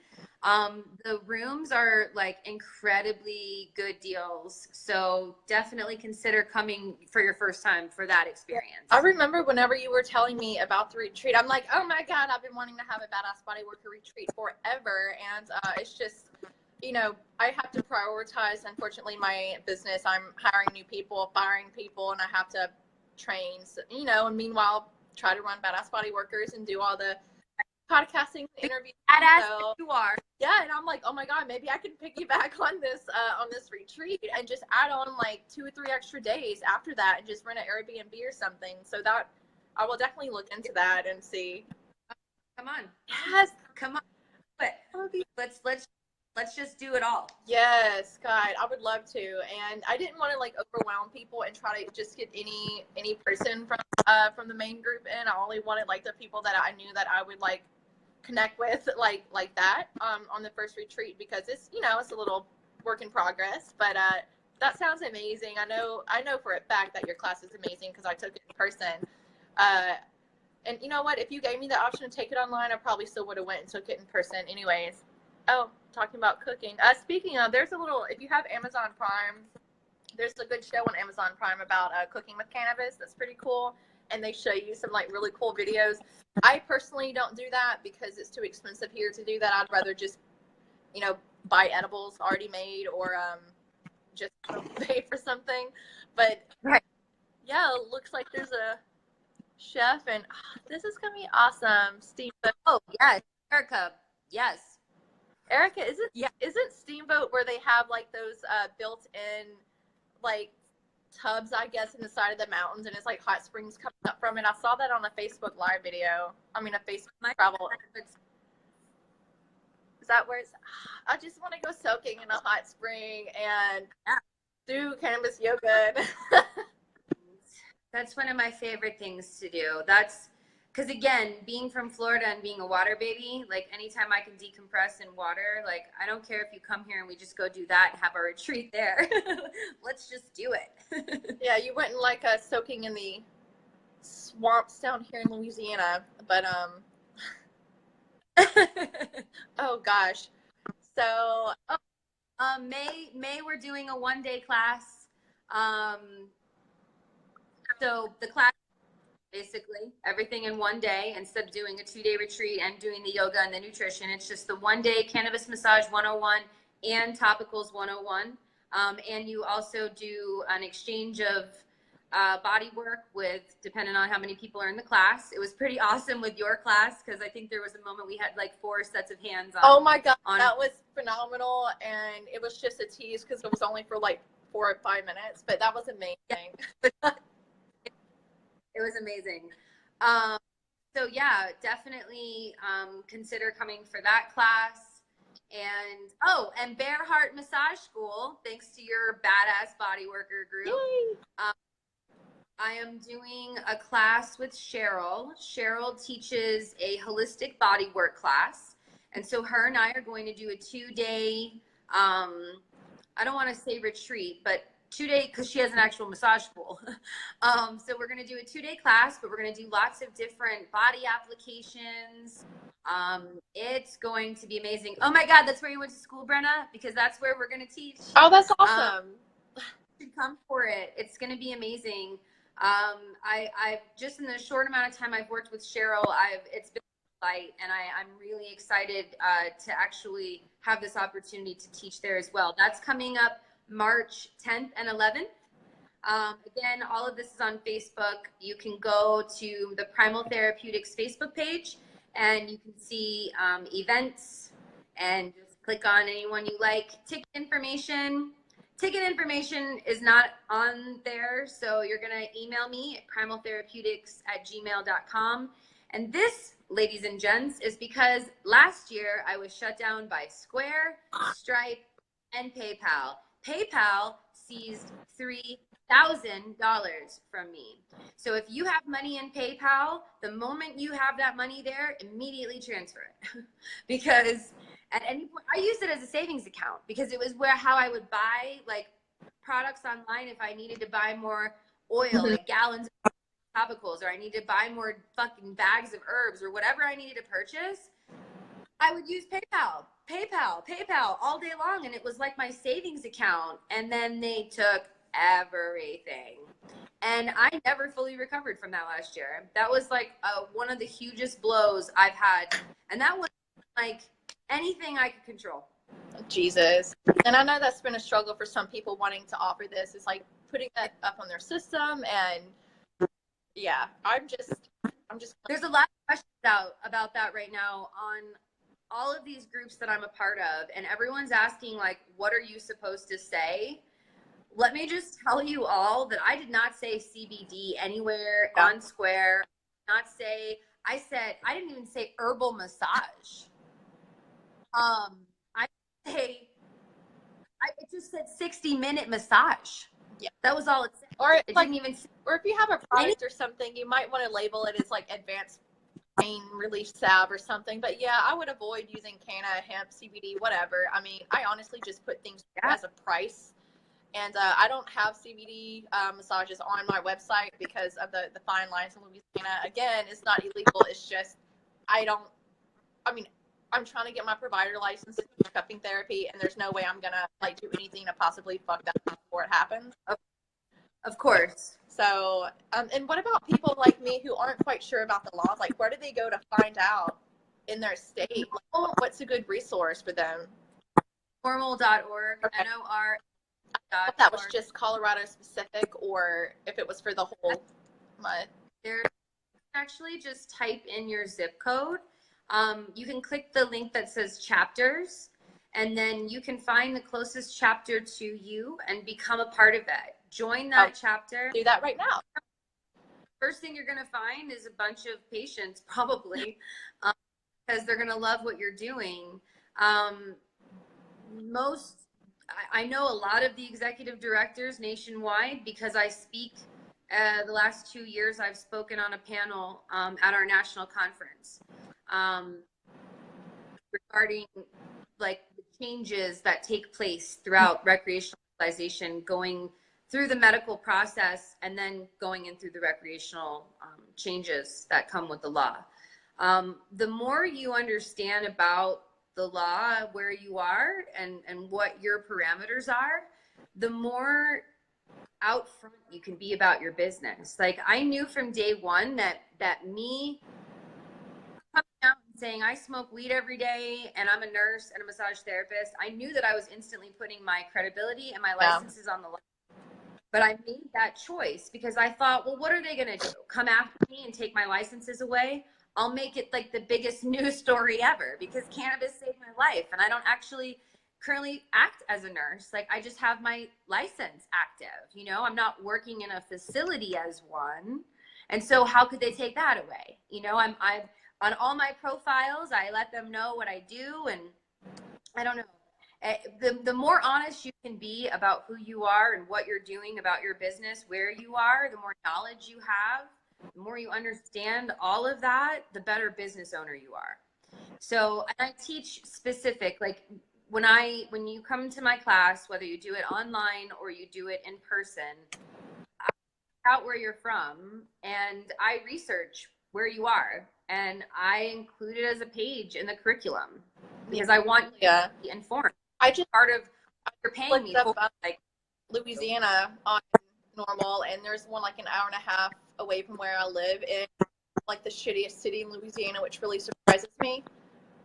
the rooms are like incredibly good deals. So definitely consider coming for your first time for that experience. I remember whenever you were telling me about the retreat, I'm like, oh my God, I've been wanting to have a Badass Body Worker retreat forever. And it's just, you know, I have to prioritize, unfortunately, my business. I'm hiring new people, firing people, and I have to train, you know, and meanwhile, try to run Badass Body Workers and do all the podcasting, interviews. Badass so, you are. Yeah, and I'm like, oh my God, maybe I can piggyback on this retreat and just add on like 2 or 3 extra days after that and just rent an Airbnb or something. So that I will definitely look into that and see. Come on. Yes. Come on. But let's just do it all. Yes, God, I would love to. And I didn't want to like overwhelm people and try to just get any person from the main group in. I only wanted like the people that I knew that I would like connect with like that on the first retreat, because it's, you know, it's a little work in progress, but that sounds amazing. I know for a fact that your class is amazing because I took it in person. And you know what, if you gave me the option to take it online, I probably still would have went and took it in person anyways. Oh, talking about cooking. Speaking of, there's a little, if you have Amazon Prime, there's a good show on Amazon Prime about cooking with cannabis. That's pretty cool. And they show you some like really cool videos. I personally don't do that because it's too expensive here to do that. I'd rather just, you know, buy edibles already made or just pay for something. But right. Yeah, it looks like there's a chef, and this is gonna be awesome. Steamboat. Oh yes, Erica. Yes. Erica, isn't Steamboat where they have like those built-in like tubs, I guess, in the side of the mountains, and it's like hot springs coming up from it? I saw that on a Facebook live video. I mean, a Facebook travel. Is that where it's? I just want to go soaking in a hot spring and do cannabis yoga. That's one of my favorite things to do. That's because, again, being from Florida and being a water baby, like anytime I can decompress in water, like I don't care if you come here and we just go do that and have our retreat there. Let's just do it. Yeah, you went and like soaking in the swamps down here in Louisiana, but oh gosh. So May we're doing a 1-day class. So the class basically everything in one day instead of doing a 2-day retreat and doing the yoga and the nutrition. It's just the 1-day cannabis massage 101 and topicals 101. And you also do an exchange of body work with, depending on how many people are in the class. It was pretty awesome with your class because I think there was a moment we had like 4 sets of hands on. Oh my God, that was phenomenal. And it was just a tease because it was only for like 4 or 5 minutes, but that was amazing. It was amazing. So yeah, definitely consider coming for that class. And Bear Heart Massage School, thanks to your badass body worker group. I am doing a class with Cheryl. Cheryl teaches a holistic body work class. And so her and I are going to do a 2-day, I don't want to say retreat, but 2-day, because she has an actual massage school. So we're going to do a 2-day class, but we're going to do lots of different body applications. It's going to be amazing. Oh my God, that's where you went to school, Brenna, because that's where we're going to teach. Oh, that's awesome. You should come for it. It's going to be amazing. I've just in the short amount of time I've worked with Cheryl, it's been a delight, and I'm really excited to actually have this opportunity to teach there as well. That's coming up March 10th and 11th. Again, all of this is on Facebook. You can go to the Primal Therapeutics Facebook page and you can see events and just click on anyone you like. Ticket information is not on there, so you're going to email me at primaltherapeutics@gmail.com. And this, ladies and gents, is because last year I was shut down by Square, Stripe, and PayPal. PayPal seized $3,000 from me. So if you have money in PayPal, the moment you have that money there, immediately transfer it. Because at any point, I used it as a savings account because it was how I would buy like products online if I needed to buy more oil, like gallons of topicals, or I need to buy more fucking bags of herbs or whatever I needed to purchase. I would use PayPal all day long, and it was like my savings account. And then they took everything, and I never fully recovered from that last year. That was like one of the hugest blows I've had, and that was like anything I could control. Jesus. And I know that's been a struggle for some people wanting to offer this. It's like putting that up on their system, and yeah, I'm just there's a lot of questions about that right now on all of these groups that I'm a part of, and everyone's asking like, what are you supposed to say? Let me just tell you all that I did not say CBD anywhere on Square. I didn't even say herbal massage. It just said 60-minute massage. Yeah, that was all it said. Or it didn't even. Or if you have a product or something, you might want to label it as like advanced pain relief salve or something. But yeah, I would avoid using canna, hemp, CBD, whatever. I mean, I honestly just put things as a price. And I don't have CBD massages on my website because of the fine lines in Louisiana. Again, it's not illegal. It's just I'm trying to get my provider license for cupping therapy, and there's no way I'm gonna like do anything to possibly fuck that up before it happens. Of course. So, and what about people like me who aren't quite sure about the laws? Like, where do they go to find out in their state? Like, what's a good resource for them? Normal.org. Okay. NOR. I thought that was just Colorado specific, or if it was for the whole month. There's actually just type in your zip code. You can click the link that says chapters, and then you can find the closest chapter to you and become a part of it. Join that chapter. Do that right now. First thing you're going to find is a bunch of patients, probably, because they're going to love what you're doing. I know a lot of the executive directors nationwide because I speak. The last 2 years, I've spoken on a panel at our national conference regarding like the changes that take place throughout recreational legalization, going through the medical process and then going in through the recreational changes that come with the law. The more you understand about the law, where you are and what your parameters are, the more out front you can be about your business. Like I knew from day one that me coming out and saying I smoke weed every day and I'm a nurse and a massage therapist, I knew that I was instantly putting my credibility and my licenses on the line. But I made that choice because I thought, well, what are they going to do? Come after me and take my licenses away? I'll make it like the biggest news story ever because cannabis saved my life. And I don't actually currently act as a nurse. Like I just have my license active, you know, I'm not working in a facility as one. And so how could they take that away? You know, I'm on all my profiles, I let them know what I do. And I don't know. The more honest you can be about who you are and what you're doing about your business, where you are, the more knowledge you have, the more you understand all of that, the better business owner you are. So, and I teach specific, like when you come to my class, whether you do it online or you do it in person, I find out where you're from and I research where you are and I include it as a page in the curriculum because I want you to be informed. I just part of you're paying me for, like Louisiana on normal, and there's one like an hour and a half away from where I live in like the shittiest city in Louisiana, which really surprises me.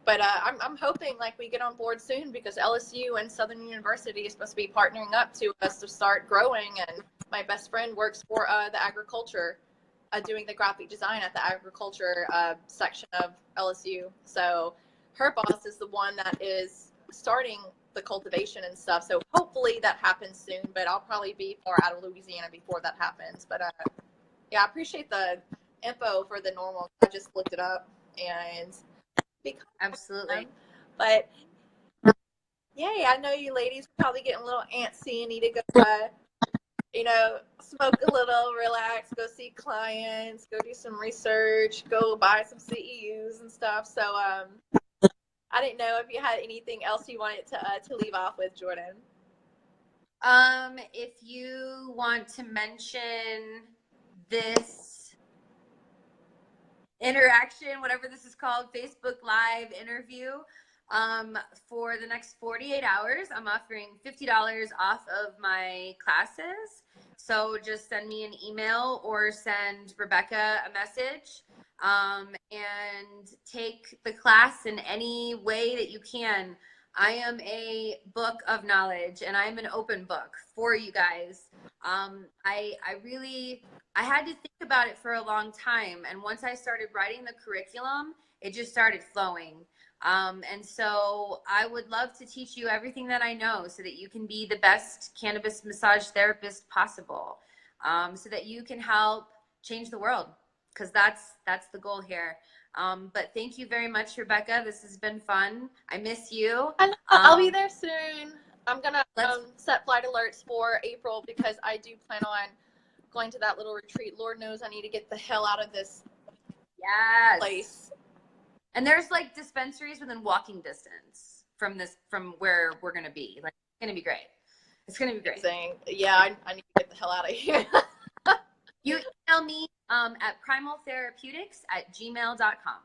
But I'm hoping like we get on board soon because LSU and Southern University is supposed to be partnering up to us to start growing. And my best friend works for the agriculture, doing the graphic design at the agriculture section of LSU. So her boss is the one that is starting the cultivation and stuff. So hopefully that happens soon, but I'll probably be far out of Louisiana before that happens. But yeah, I appreciate the info for the normal. I just looked it up and absolutely. But yay, I know you ladies are probably getting a little antsy and need to go you know, smoke a little, relax, go see clients, go do some research, go buy some CEUs and stuff. So I didn't know if you had anything else you wanted to leave off with, Jordan. If you want to mention this interaction, whatever this is called, Facebook Live interview, for the next 48 hours, I'm offering $50 off of my classes. So just send me an email or send Rebecca a message. And take the class in any way that you can. I am a book of knowledge and I'm an open book for you guys. I had to think about it for a long time. And once I started writing the curriculum, it just started flowing. And so I would love to teach you everything that I know so that you can be the best cannabis massage therapist possible, so that you can help change the world. Because that's the goal here. But thank you very much, Rebecca. This has been fun. I miss you. I'll be there soon. I'm going to set flight alerts for April because I do plan on going to that little retreat. Lord knows I need to get the hell out of this place. And there's like dispensaries within walking distance from where we're going to be. Like, it's going to be great. It's going to be great. Yeah, I need to get the hell out of here. You email me at primaltherapeutics@gmail.com.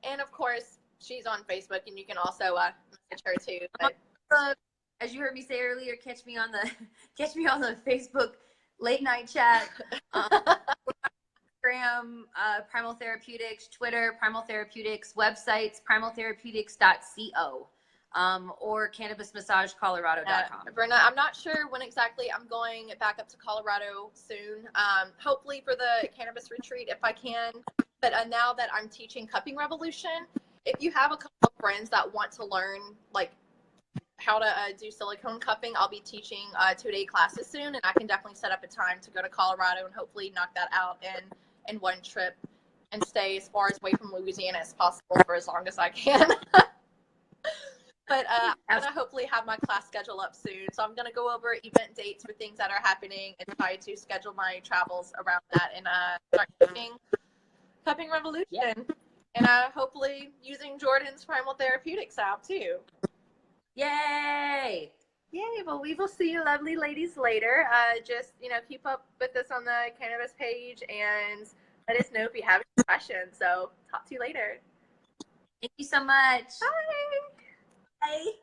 And of course, she's on Facebook, and you can also message her too. But as you heard me say earlier, catch me on the Facebook late night chat. Instagram, Primal Therapeutics, Twitter, Primal Therapeutics, websites, primaltherapeutics.co. Or cannabismassagecolorado.com. I'm not sure when exactly I'm going back up to Colorado soon. Hopefully for the cannabis retreat if I can. But now that I'm teaching Cupping Revolution, if you have a couple of friends that want to learn like how to do silicone cupping, I'll be teaching 2-day classes soon, and I can definitely set up a time to go to Colorado and hopefully knock that out in one trip and stay as far away from Louisiana as possible for as long as I can. But I'm going to hopefully have my class schedule up soon. So I'm going to go over event dates for things that are happening and try to schedule my travels around that and start teaching Cupping Revolution. Yeah. And hopefully using Jordan's Primal Therapeutics app too. Yay! Yay! Well, we will see you lovely ladies later. Just, keep up with us on the cannabis page and let us know if you have any questions. So talk to you later. Thank you so much. Bye! Bye.